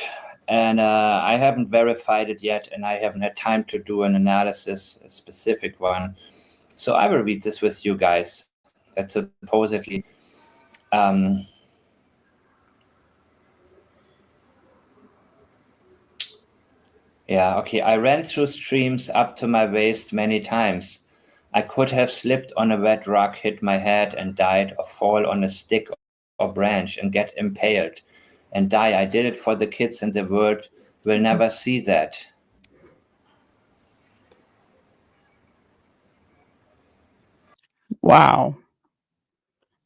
and I haven't verified it yet, and I haven't had time to do an analysis, a specific one. So I will read this with you guys. That's supposedly yeah, okay. I ran through streams up to my waist many times. I could have slipped on a wet rock, hit my head and died, or fall on a stick or branch and get impaled and die. I did it for the kids, and the world will never see that. Wow.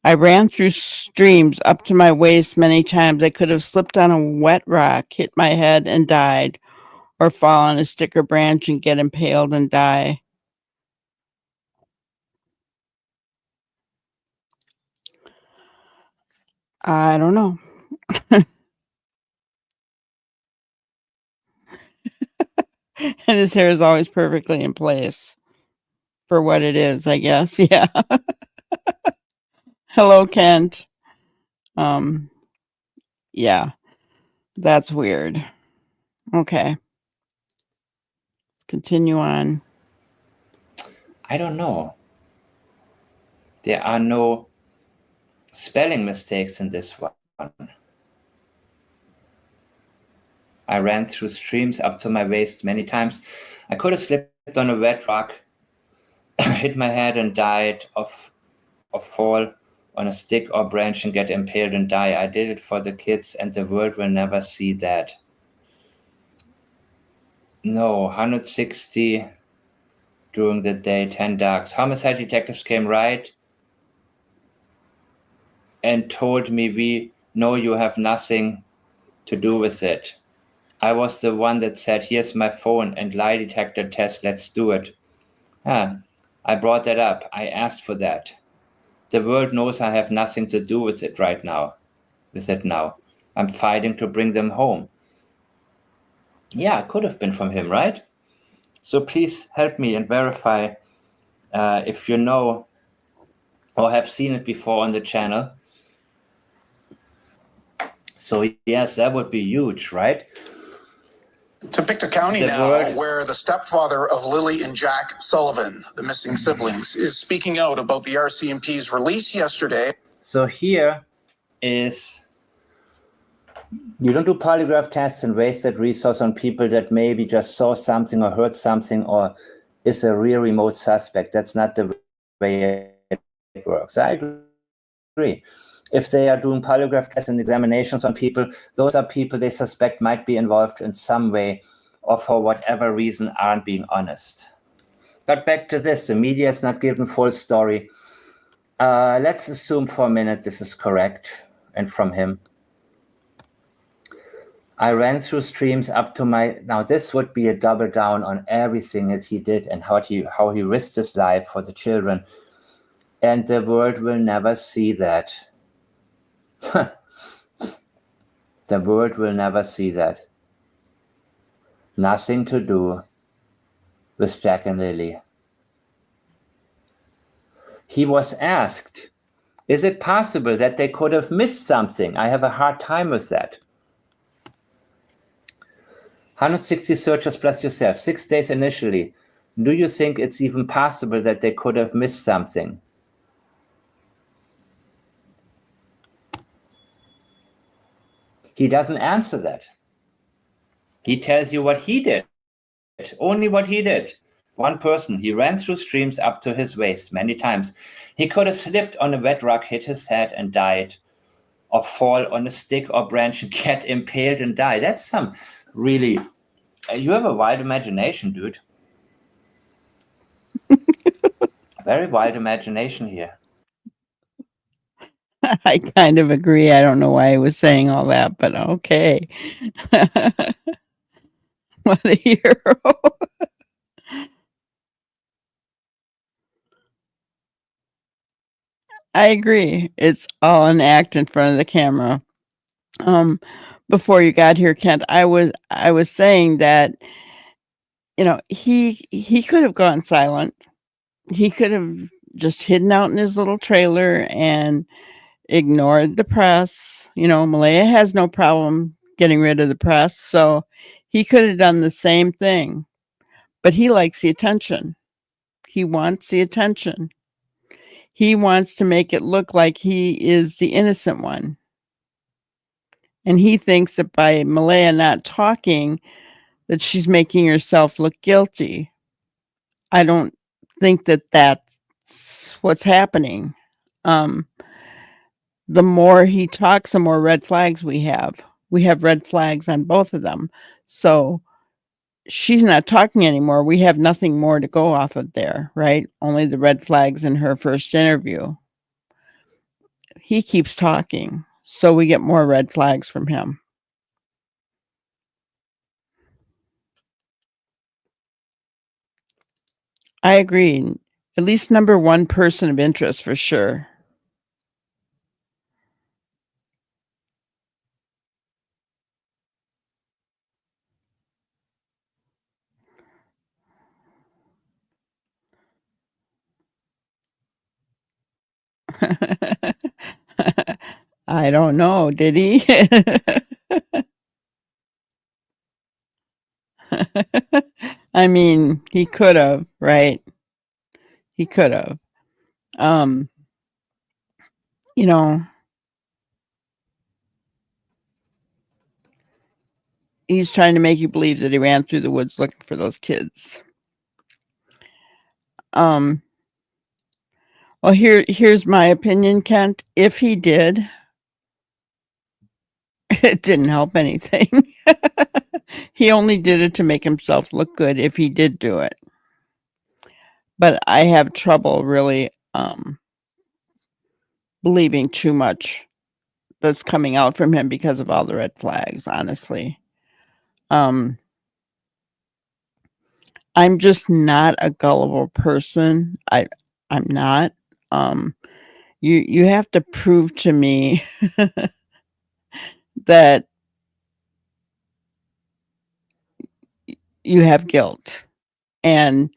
I ran through streams up to my waist many times. I could have slipped on a wet rock, hit my head and died, or fall on a stick or branch and get impaled and die. I don't know. And his hair is always perfectly in place for what it is, I guess. Yeah. Hello, Kent. Yeah, that's weird. Okay. Let's continue on. I don't know. There are no spelling mistakes in this one. I ran through streams up to my waist many times. I could have slipped on a wet rock, hit my head and died of fall on a stick or branch and get impaled and die. I did it for the kids, and the world will never see that. No, 160 during the day, 10 darks. Homicide detectives came right and told me, we know you have nothing to do with it. I was the one that said, here's my phone and lie detector test, let's do it. I brought that up. I asked for that. The world knows I have nothing to do with it right now. I'm fighting to bring them home. Yeah, it could have been from him, right? So please help me and verify if you know or have seen it before on the channel. So yes, that would be huge, right? To Pictou County now, where the stepfather of Lilly and Jack Sullivan, the missing siblings, is speaking out about the RCMP's release yesterday. So here is, you don't do polygraph tests and waste that resource on people that maybe just saw something or heard something or is a real remote suspect. That's not the way it works. I agree. If they are doing polygraph tests and examinations on people, those are people they suspect might be involved in some way or for whatever reason aren't being honest. But back to this, the media is not given full story. Let's assume for a minute this is correct and from him. I ran through streams up to my, now this would be a double down on everything that he did and how he risked his life for the children. And the world will never see that. The world will never see that. Nothing to do with Jack and Lily. He was asked, is it possible that they could have missed something? I have a hard time with that. 160 searchers plus yourself, 6 days initially. Do you think it's even possible that they could have missed something? He doesn't answer that. He tells you what he did, only what he did. One person, he ran through streams up to his waist many times. He could have slipped on a wet rock, hit his head and died, or fall on a stick or branch and get impaled and die. That's some really, you have a wild imagination, dude. Very wild imagination here. I kind of agree. I don't know why I was saying all that, but okay. What a hero. I agree. It's all an act in front of the camera. Before you got here, Kent, I was saying that, you know, he could have gone silent. He could have just hidden out in his little trailer and ignored the press. You know, Malaya has no problem getting rid of the press, so he could have done the same thing. But he likes the attention. He wants the attention. He wants to make it look like he is the innocent one. And he thinks that by Malaya not talking, that she's making herself look guilty. I don't think that that's what's happening. The more he talks, the more red flags we have. We have red flags on both of them. So she's not talking anymore. We have nothing more to go off of there, right? Only the red flags in her first interview. he keeps talking, so we get more red flags from him. I agree. At least number one person of interest for sure. I don't know. Did he? I mean, he could have, right? He could have. You know, he's trying to make you believe that he ran through the woods looking for those kids. Well, here's my opinion, Kent. If he did, it didn't help anything. He only did it to make himself look good if he did do it. But I have trouble really believing too much that's coming out from him because of all the red flags, honestly. I'm just not a gullible person. I'm not. You have to prove to me that you have guilt. And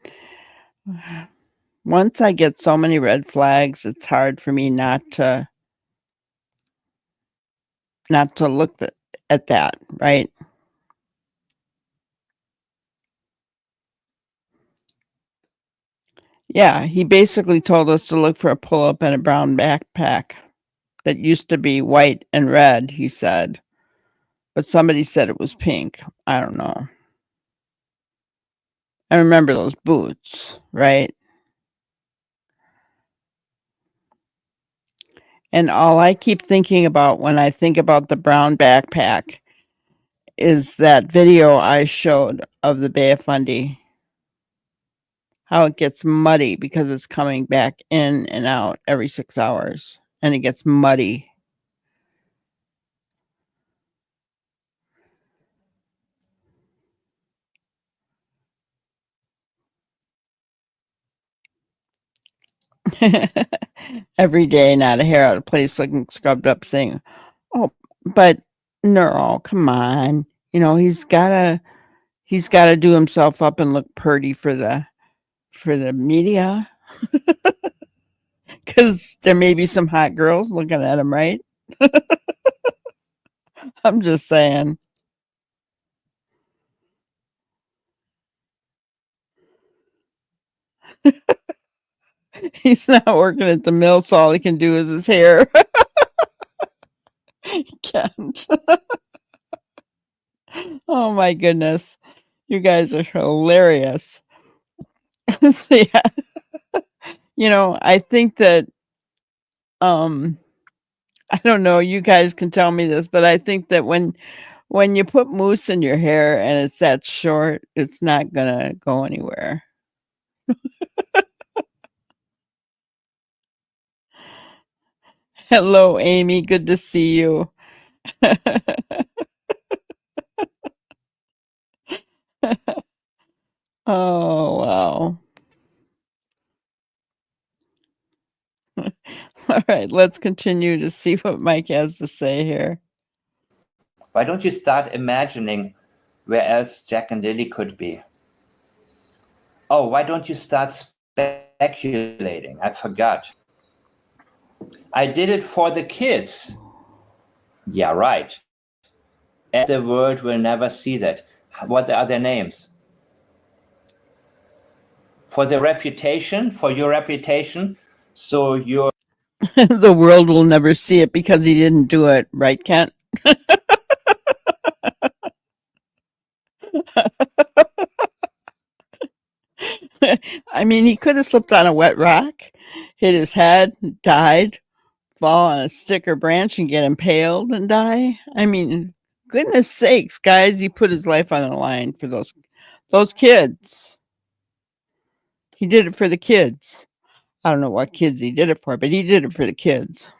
once I get so many red flags, it's hard for me not to look at that, right? Yeah, he basically told us to look for a pull-up and a brown backpack that used to be white and red, he said. But somebody said it was pink. I don't know. I remember those boots, right? And all I keep thinking about when I think about the brown backpack is that video I showed of the Bay of Fundy. How it gets muddy because it's coming back in and out every 6 hours. And it gets muddy. Every day, not a hair out of place, looking scrubbed up, saying, "Oh, but no, come on, he's gotta do himself up and look pretty for the media, because there may be some hot girls looking at him, right?" I'm just saying. He's not working at the mill, so all he can do is his hair. He can't. Oh my goodness. You guys are hilarious. So yeah. I think that I don't know, you guys can tell me this, but I think that when you put mousse in your hair and it's that short, it's not gonna go anywhere. Hello, Amy. Good to see you. Oh, wow. All right, let's continue to see what Mike has to say here. Why don't you start imagining where else Jack and Lily could be? Oh, why don't you start speculating? I forgot. I did it for the kids. Yeah, right. And the world will never see that. What are their names? For the reputation, for your reputation, so you're... The world will never see it because he didn't do it, right, Kent? I mean, he could have slipped on a wet rock, hit his head, died, fall on a stick or branch and get impaled and die. I mean, goodness sakes, guys, he put his life on the line for those kids. He did it for the kids. I don't know what kids he did it for, but he did it for the kids.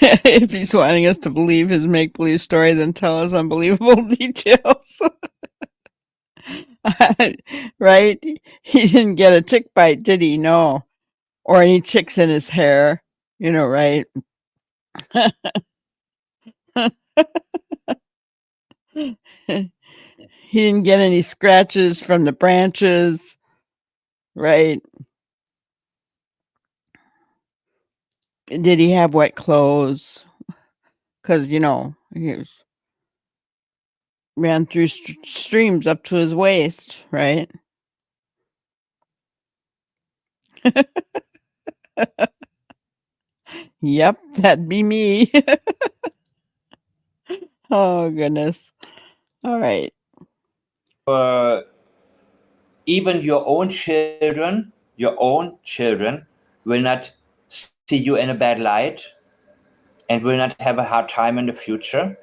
If he's wanting us to believe his make-believe story, then tell us unbelievable details. Right? He didn't get a tick bite, did he? No. Or any chicks in his hair. Right? He didn't get any scratches from the branches. Right? Did he have wet clothes? Because, he ran through streams up to his waist, right? Yep, that'd be me. Oh, goodness. All right. Even your own children will not see you in a bad light and will not have a hard time in the future.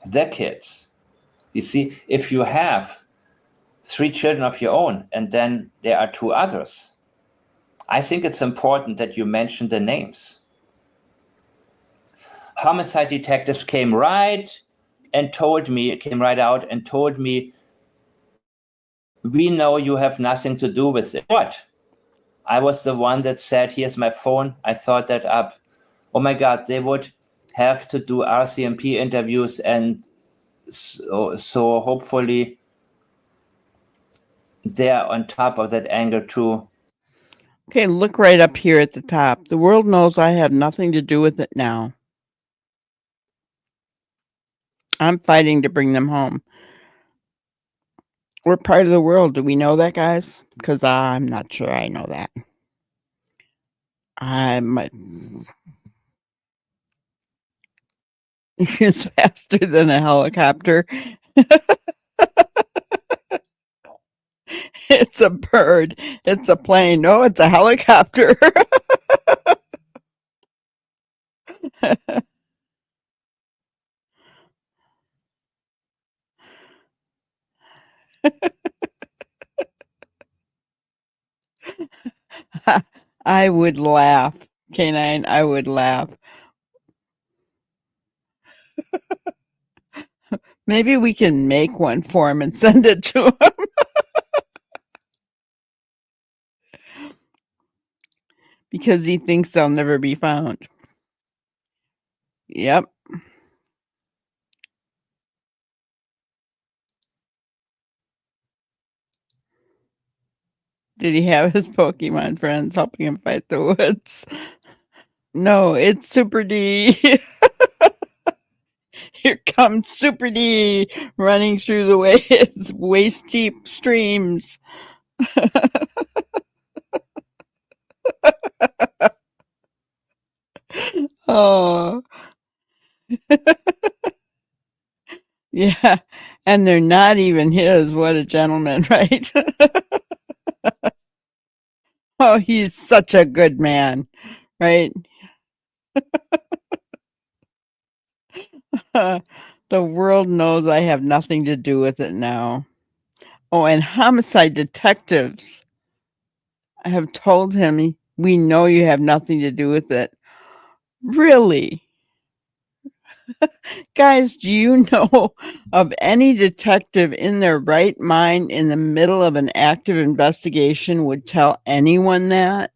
Their kids. You see, if you have 3 children of your own and then there are 2 others, I think it's important that you mention the names. Homicide detectives came right out and told me, we know you have nothing to do with it. What? I was the one that said, here's my phone. I thought that up. Oh my God, they would have to do RCMP interviews, and so hopefully they're on top of that angle too. Okay, look right up here at the top. The world knows I have nothing to do with it now. I'm fighting to bring them home. We're part of the world. Do we know that, guys? Because I'm not sure I know that. It's faster than a helicopter. It's a bird. It's a plane. No, it's a helicopter. I would laugh. Canine, I would laugh. Maybe we can make one for him and send it to him. Because he thinks they'll never be found. Yep. Did he have his Pokemon friends helping him fight the woods? No, it's Super D. Here comes Super D running through the waist-deep streams. Oh. Yeah, and they're not even his. What a gentleman, right? Oh, he's such a good man, right? The world knows I have nothing to do with it now. Oh, and homicide detectives have told him, we know you have nothing to do with it. Really? Guys, do you know of any detective in their right mind in the middle of an active investigation would tell anyone that?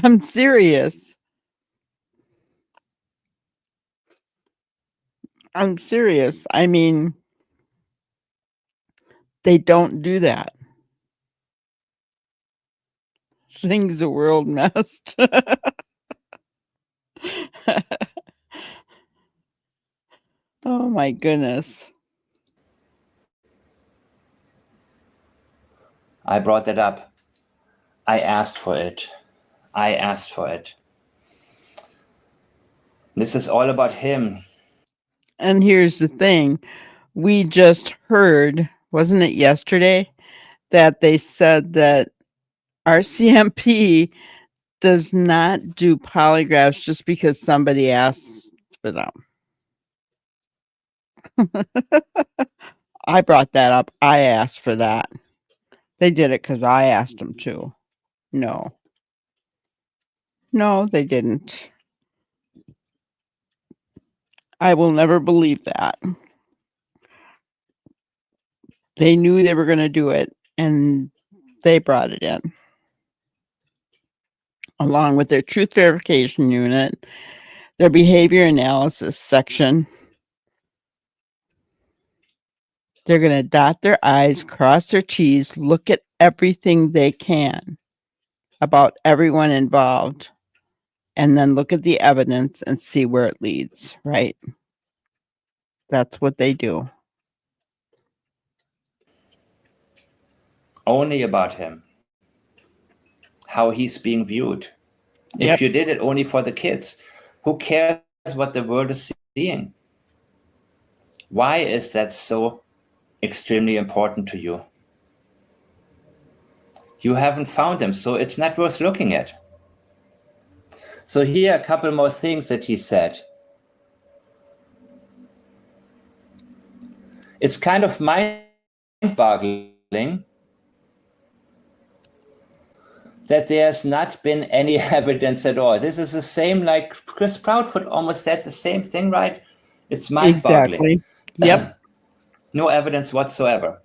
I'm serious. I'm serious. I mean, they don't do that. Things the world messed. Oh my goodness. I brought that up. I asked for it. This is all about him. And here's the thing. We just heard, wasn't it yesterday, that they said that RCMP does not do polygraphs just because somebody asks for them. I brought that up. I asked for that. They did it because I asked them to. No. No, they didn't. I will never believe that. They knew they were going to do it, and they brought it in. Along with their truth verification unit, their behavior analysis section. They're going to dot their I's, cross their T's, look at everything they can about everyone involved, and then look at the evidence and see where it leads, right? That's what they do. Only about him. How he's being viewed. Yep. If you did it only for the kids, who cares what the world is seeing? Why is that so extremely important to you? You haven't found them, so it's not worth looking at. So here are a couple more things that he said. It's kind of mind-boggling that there's not been any evidence at all. This is the same, like Chris Proudfoot almost said the same thing, right? It's mind-boggling. Exactly. Yep. No evidence whatsoever.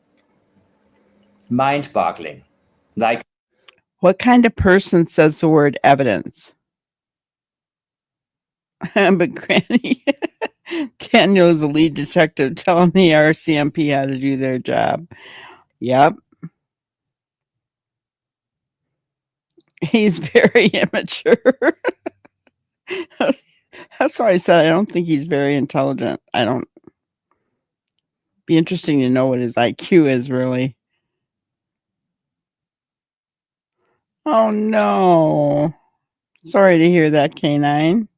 Mind-boggling. Like, what kind of person says the word evidence? But Granny, Daniel is the lead detective telling the RCMP how to do their job. Yep. He's very immature. That's why I said I don't think he's very intelligent. I don't. Be interesting to know what his IQ is, really. Oh, no. Sorry to hear that, K9.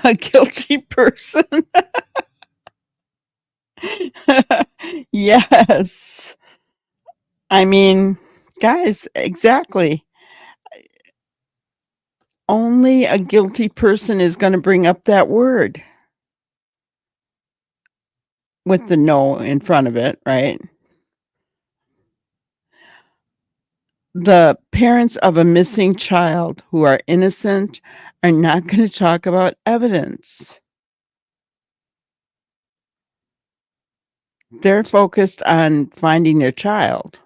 A guilty person. Yes. I mean, guys, exactly. Only a guilty person is going to bring up that word with the no in front of it, right? The parents of a missing child who are innocent are not going to talk about evidence. They're focused on finding their child.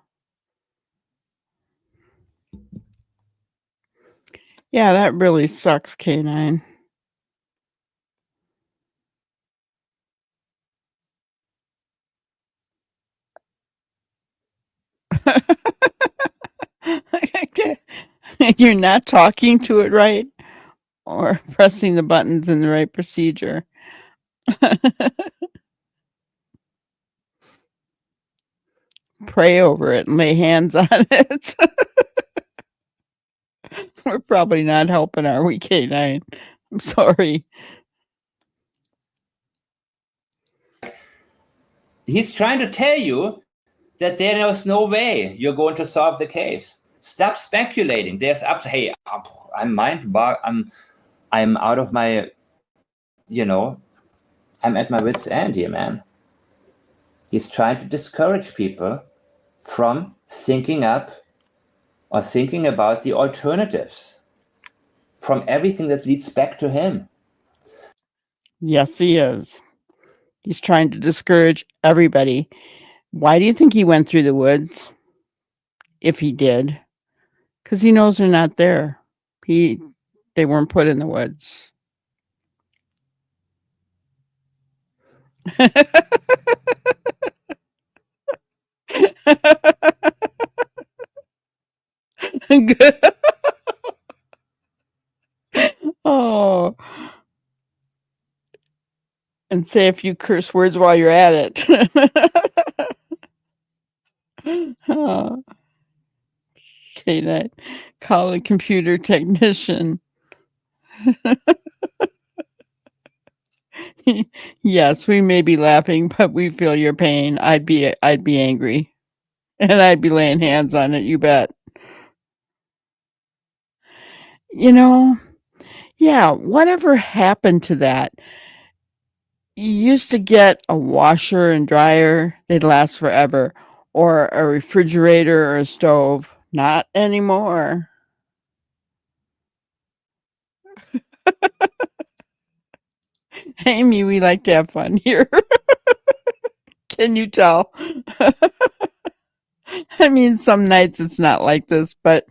Yeah, that really sucks, K9. You're not talking to it right or pressing the buttons in the right procedure. Pray over it and lay hands on it. We're probably not helping, are we, K9? I'm sorry. he's trying to tell you that there's no way you're going to solve the case. Stop speculating. Hey, I'm I'm out of my, I'm at my wit's end here, man. He's trying to discourage people from thinking up or thinking about the alternatives, from everything that leads back to him. Yes, he is. He's trying to discourage everybody. Why do you think he went through the woods? If he did. Because he knows they're not there. They weren't put in the woods. Good. Oh. And say a few curse words while you're at it. Oh. K9. Call a computer technician. Yes, we may be laughing, but we feel your pain. I'd be angry. And I'd be laying hands on it, you bet. Yeah, whatever happened to that? You used to get a washer and dryer, they'd last forever, or a refrigerator or a stove. Not anymore. Amy, we like to have fun here. Can you tell? I mean, some nights it's not like this, but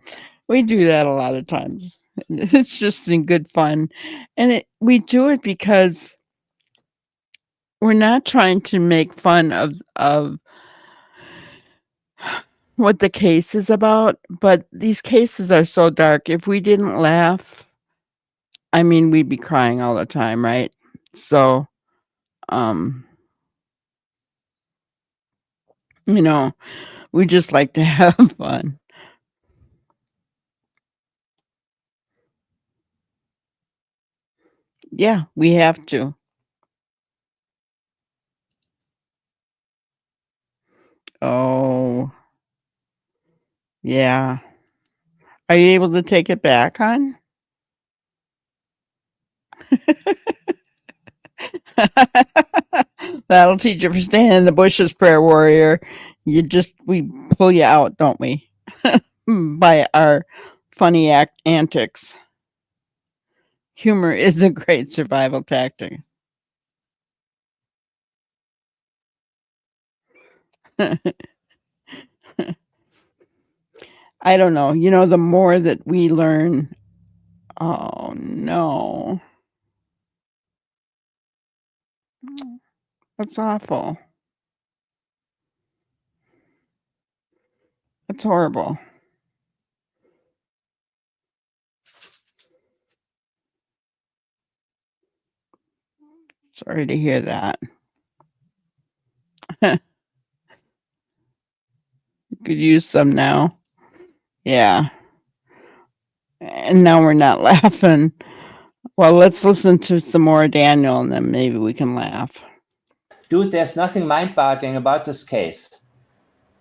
we do that a lot of times. It's just in good fun. And we do it because we're not trying to make fun of what the case is about, but these cases are so dark. If we didn't laugh, I mean, we'd be crying all the time, right? So, um, we just like to have fun. Yeah, we have to. Oh, yeah. Are you able to take it back, hon? That'll teach you for staying in the bushes, prayer warrior. We pull you out, don't we? By our funny antics. Humor is a great survival tactic. I don't know. The more that we learn, oh no. That's awful. That's horrible. Sorry to hear that. You could use some now. Yeah. And now we're not laughing. Well, let's listen to some more Daniel and then maybe we can laugh. Dude, there's nothing mind-boggling about this case.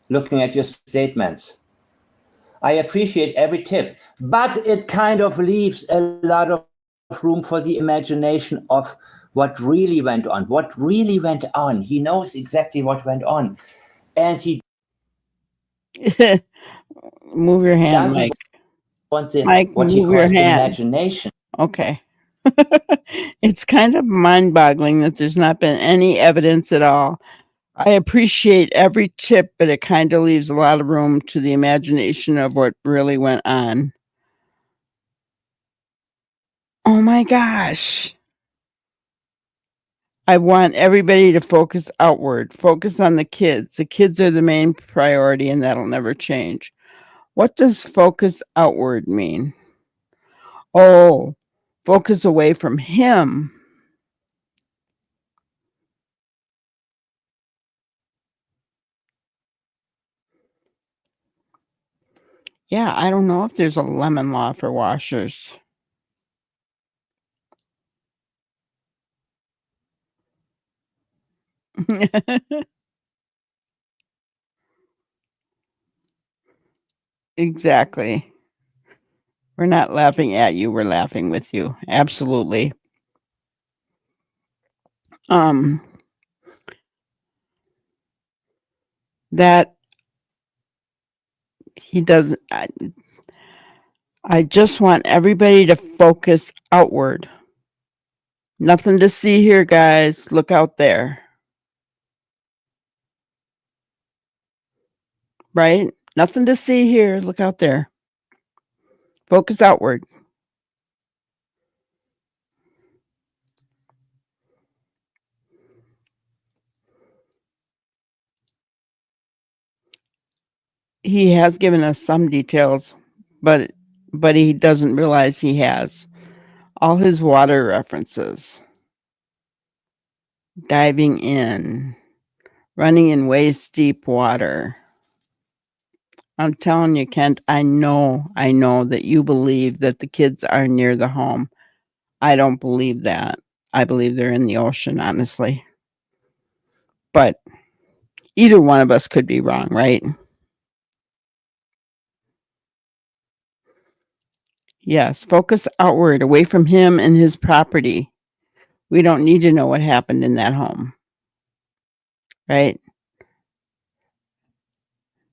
Looking at your statements. I appreciate every tip, but it kind of leaves a lot of room for the imagination of what really went on. What really went on. He knows exactly what went on. And he Move your hand, doesn't Mike. want Mike, what he move your calls hand. imagination. Okay. It's kind of mind-boggling that there's not been any evidence at all. I appreciate every tip, but it kind of leaves a lot of room to the imagination of what really went on. Oh my gosh. I want everybody to focus outward, focus on the kids. The kids are the main priority, and that'll never change. What does focus outward mean? Oh, focus away from him. Yeah, I don't know if there's a lemon law for washers. Exactly. We're not laughing at you, we're laughing with you. Absolutely. That he doesn't I just want everybody to focus outward. Nothing to see here, guys. Look out there. Right? Nothing to see here. Look out there. Focus outward. He has given us some details, but he doesn't realize he has all his water references. Diving in, running in waist deep water. I'm telling you, Kent, I know that you believe that the kids are near the home. I don't believe that. I believe they're in the ocean, honestly. But either one of us could be wrong, right? Yes, focus outward, away from him and his property. We don't need to know what happened in that home. Right?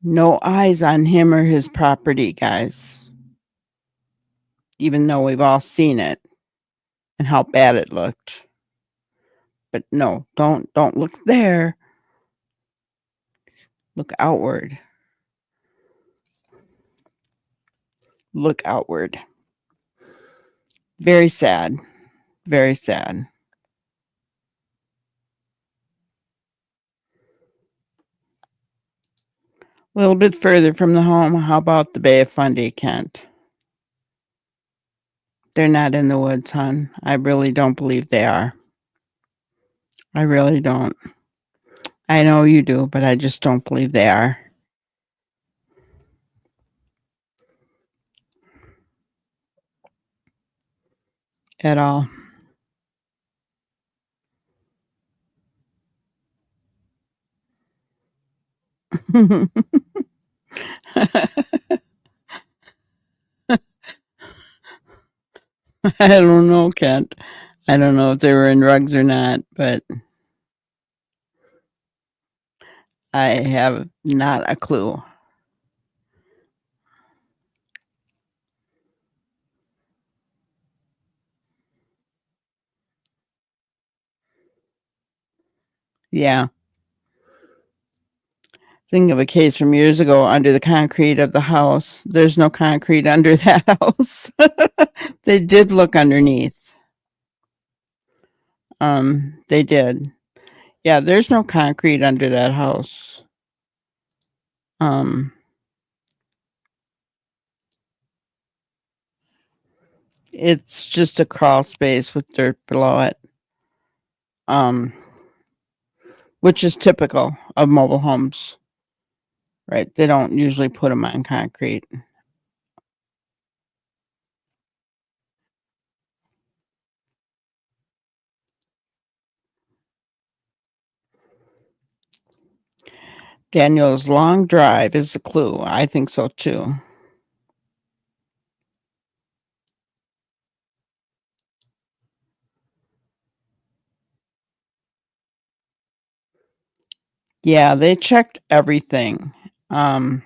No eyes on him or his property, guys. Even though we've all seen it and how bad it looked. But no, don't look there. Look outward. Look outward. Very sad. Very sad. A little bit further from the home, how about the Bay of Fundy, Kent? They're not in the woods, hon. I really don't believe they are. I really don't. I know you do, but I just don't believe they are. At all. I don't know, Kent. I don't know if they were in rugs or not, but I have not a clue. Yeah. Think of a case from years ago under the concrete of the house. There's no concrete under that house. They did look underneath. They did. Yeah, there's no concrete under that house. It's just a crawl space with dirt below it. Which is typical of mobile homes. Right? They don't usually put them on concrete. Daniel's long drive is the clue. I think so too. Yeah, they checked everything. I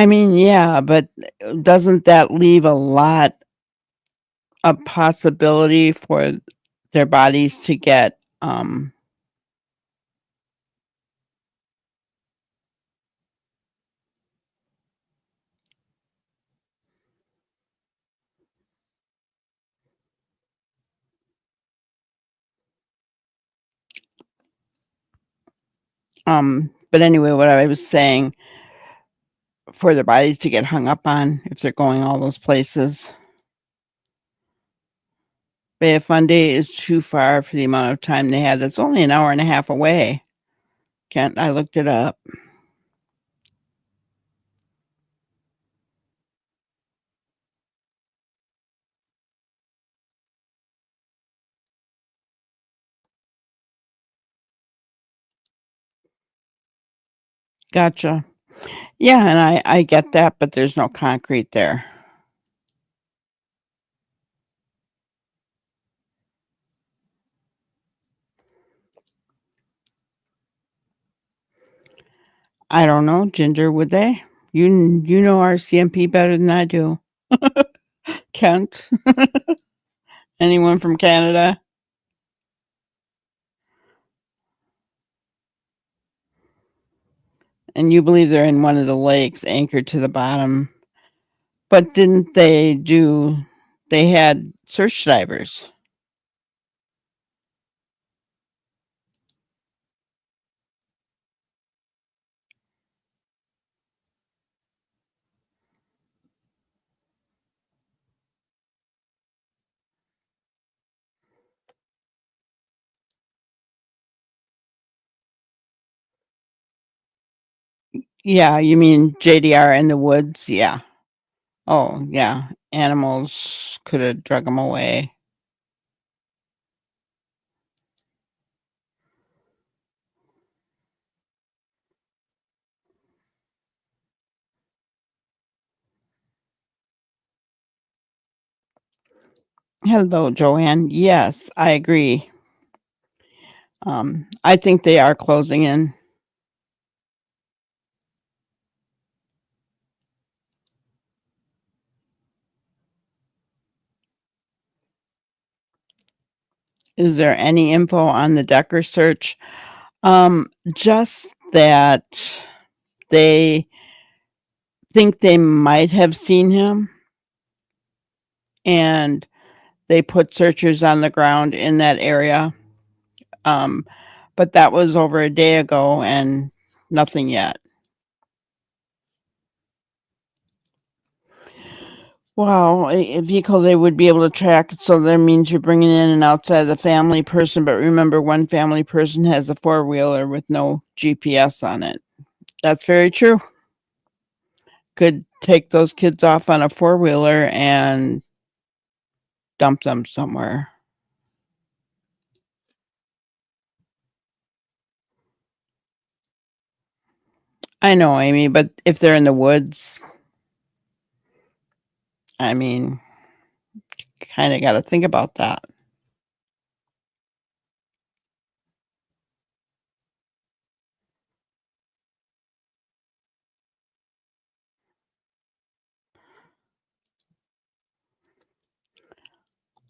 mean, yeah, but doesn't that leave a lot of possibility for their bodies to get but anyway, what I was saying, for their bodies to get hung up on if they're going all those places. Bay of Fundy is too far for the amount of time they had. That's only an hour and a half away. Kent, I looked it up. Gotcha. Yeah, and I get that, but there's no concrete there. I don't know, Ginger, would they? You know our CMP better than I do. Kent? Anyone from Canada? And you believe they're in one of the lakes anchored to the bottom. But didn't they had search divers? Yeah, you mean JDR in the woods? Yeah. Oh, yeah. Animals could have drug him away. Hello, Joanne. Yes, I agree. I think they are closing in. Is there any info on the Decker search? Just that they think they might have seen him, and they put searchers on the ground in that area. But that was over a day ago and nothing yet. Wow, a vehicle they would be able to track, so that means you're bringing in an outside the family person, but remember, one family person has a four-wheeler with no GPS on it. That's very true. Could take those kids off on a four-wheeler and dump them somewhere. I know, Amy, but if they're in the woods, I mean, kind of got to think about that.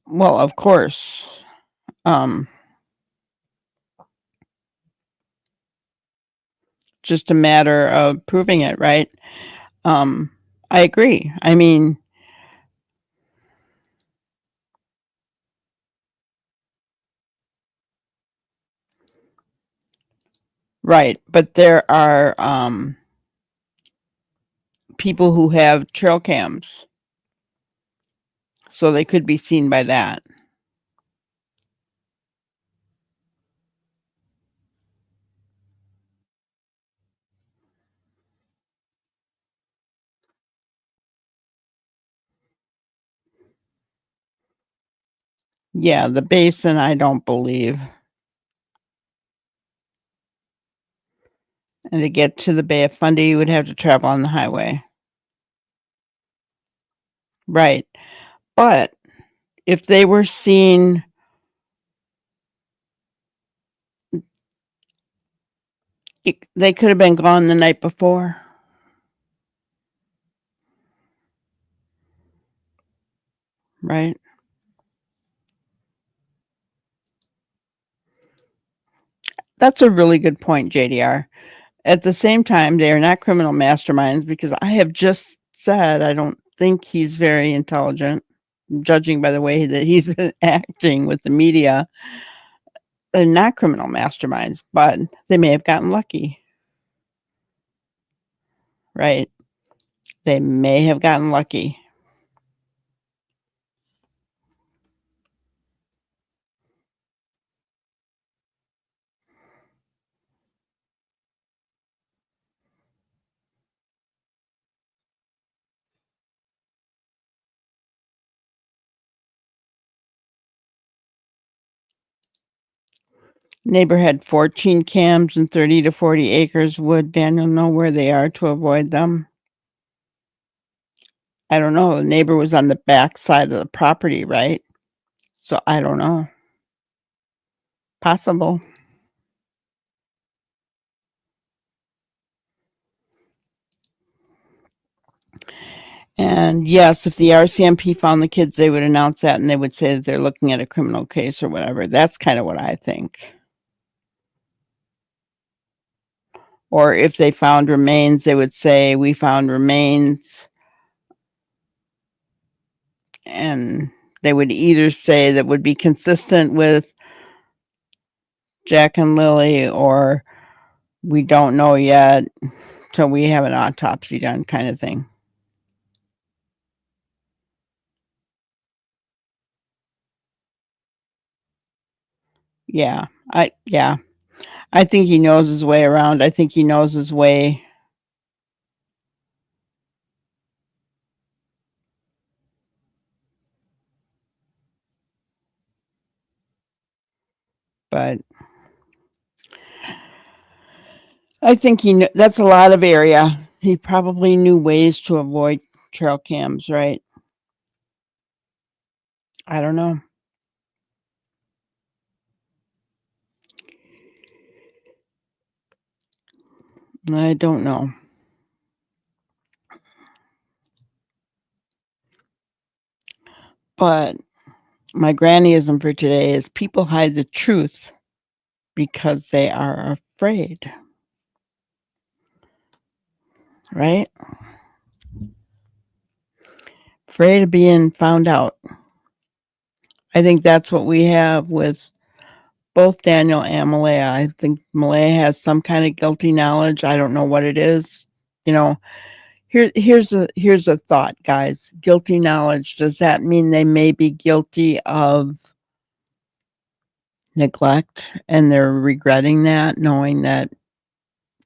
Well, of course. Just a matter of proving it, right? I agree. I mean, right, but there are people who have trail cams, so they could be seen by that. Yeah, the basin, I don't believe. And to get to the Bay of Fundy, you would have to travel on the highway. Right. But if they were seen, they could have been gone the night before. Right. That's a really good point, JDR. At the same time, they are not criminal masterminds, because I have just said I don't think he's very intelligent, judging by the way that he's been acting with the media. They're not criminal masterminds, but they may have gotten lucky. Right. They may have gotten lucky. Neighbor had 14 cams and 30 to 40 acres. Would Daniel know where they are to avoid them? I don't know. The neighbor was on the back side of the property, right? So I don't know. Possible. And yes, if the RCMP found the kids, they would announce that, and they would say that they're looking at a criminal case or whatever. That's kind of what I think. Or if they found remains, they would say, we found remains. And they would either say that would be consistent with Jack and Lily, or we don't know yet till we have an autopsy done, kind of thing. Yeah, I think he knows his way around. I think he knows his way but I think that's a lot of area. He probably knew ways to avoid trail cams, right? I don't know. I don't know. But my grannyism for today is people hide the truth because they are afraid. Right? Afraid of being found out. I think that's what we have with both Daniel and Malaya. I think Malaya has some kind of guilty knowledge. I don't know what it is. You know, here's a thought, guys. Guilty knowledge. Does that mean they may be guilty of neglect and they're regretting that, knowing that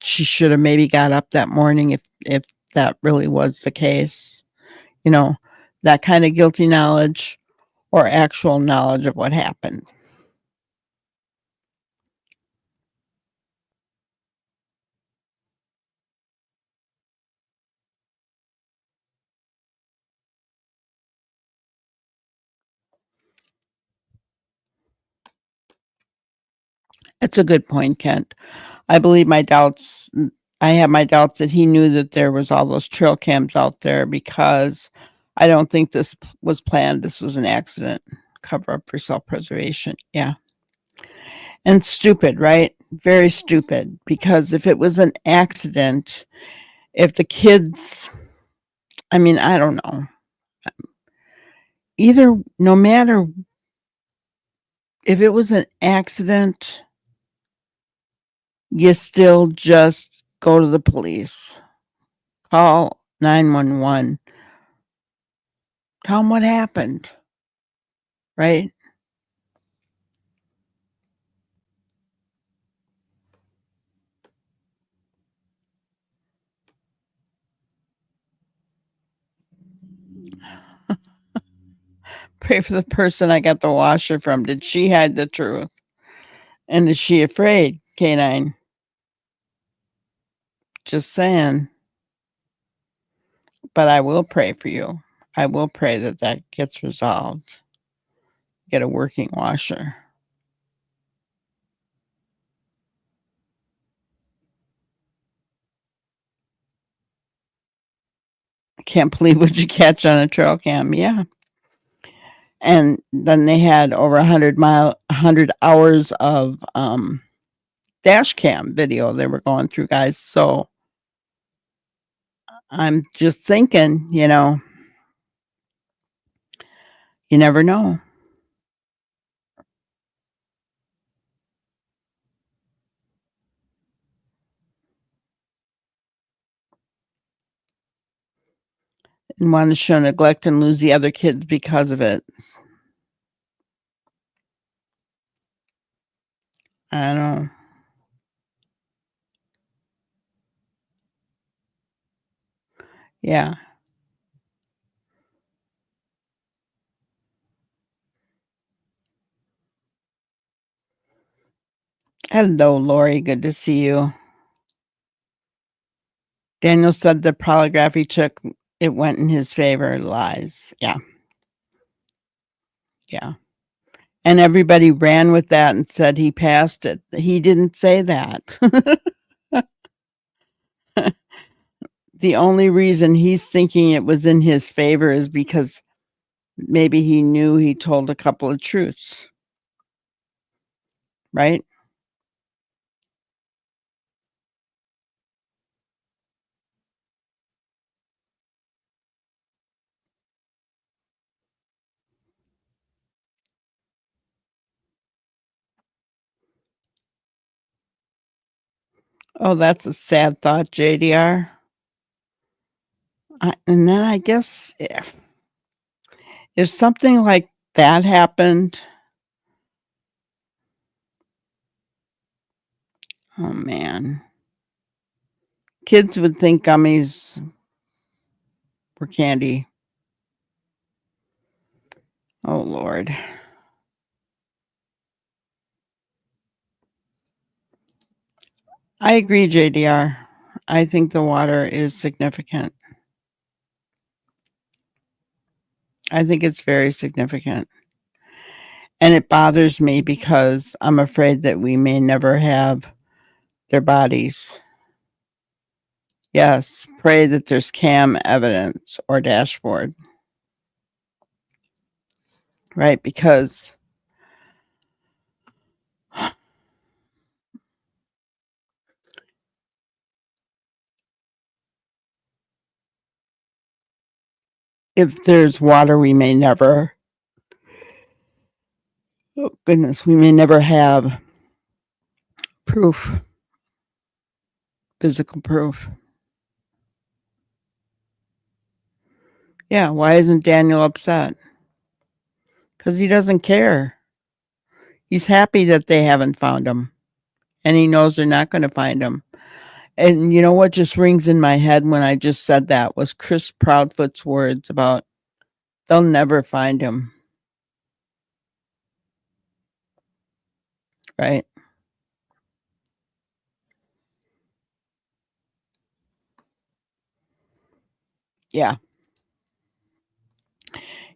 she should have maybe got up that morning if that really was the case? You know, that kind of guilty knowledge or actual knowledge of what happened. It's a good point, Kent. I believe my doubts. I have my doubts that he knew that there was all those trail cams out there, because I don't think this was planned. This was an accident, cover up for self-preservation. Yeah. And stupid, right? Very stupid, because if it was an accident, if the kids, I mean, I don't know. No matter if it was an accident, you still just go to the police. Call 911. Tell them what happened. Right? Pray for the person I got the washer from. Did she hide the truth? And is she afraid, K9? Just saying. But I will pray for you. I will pray that that gets resolved. Get a working washer. I can't believe what you catch on a trail cam. Yeah. And then they had over 100 hours of dash cam video they were going through, guys. So I'm just thinking, you never know. And want to show neglect and lose the other kids because of it. I don't know. Yeah. Hello, Lori. Good to see you. Daniel said the polygraph he took, it went in his favor. Lies. Yeah. Yeah. And everybody ran with that and said he passed it. He didn't say that. The only reason he's thinking it was in his favor is because maybe he knew he told a couple of truths. Right? Oh, that's a sad thought, JDR. And then I guess if something like that happened, oh man, kids would think gummies were candy. Oh Lord. I agree, JDR. I think the water is significant. I think it's very significant. And it bothers me because I'm afraid that we may never have their bodies. Yes, pray that there's cam evidence or dashboard. Right? Because if there's water, we may never, oh goodness, we may never have proof, physical proof. Yeah, why isn't Daniel upset? Because he doesn't care. He's happy that they haven't found him. And he knows they're not going to find him. And you know what just rings in my head when I just said that was Chris Proudfoot's words about they'll never find him. Right? Yeah.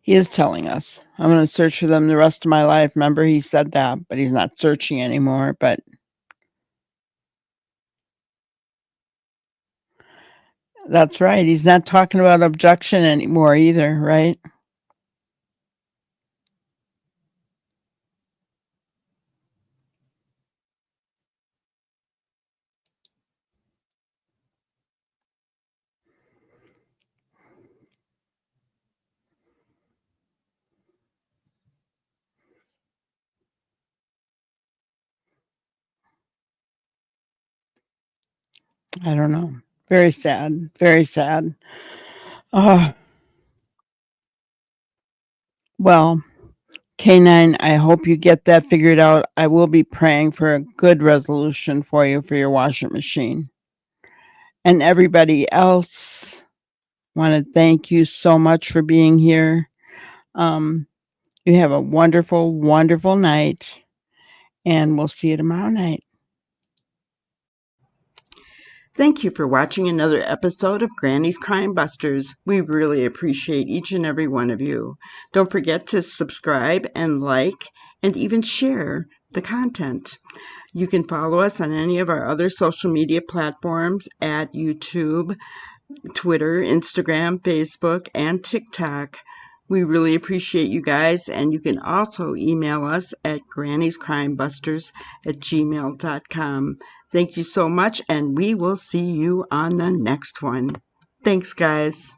He is telling us, I'm going to search for them the rest of my life. Remember, he said that, but he's not searching anymore. But that's right. He's not talking about abduction anymore either, right? I don't know. Very sad. Very sad. Well, K9, I hope you get that figured out. I will be praying for a good resolution for you for your washing machine. And everybody else, want to thank you so much for being here. You have a wonderful, wonderful night, and we'll see you tomorrow night. Thank you for watching another episode of Granny's Crime Busters. We really appreciate each and every one of you. Don't forget to subscribe and like and even share the content. You can follow us on any of our other social media platforms at YouTube, Twitter, Instagram, Facebook, and TikTok. We really appreciate you guys, and you can also email us at granniescrimebusters@gmail.com. Thank you so much, and we will see you on the next one. Thanks, guys.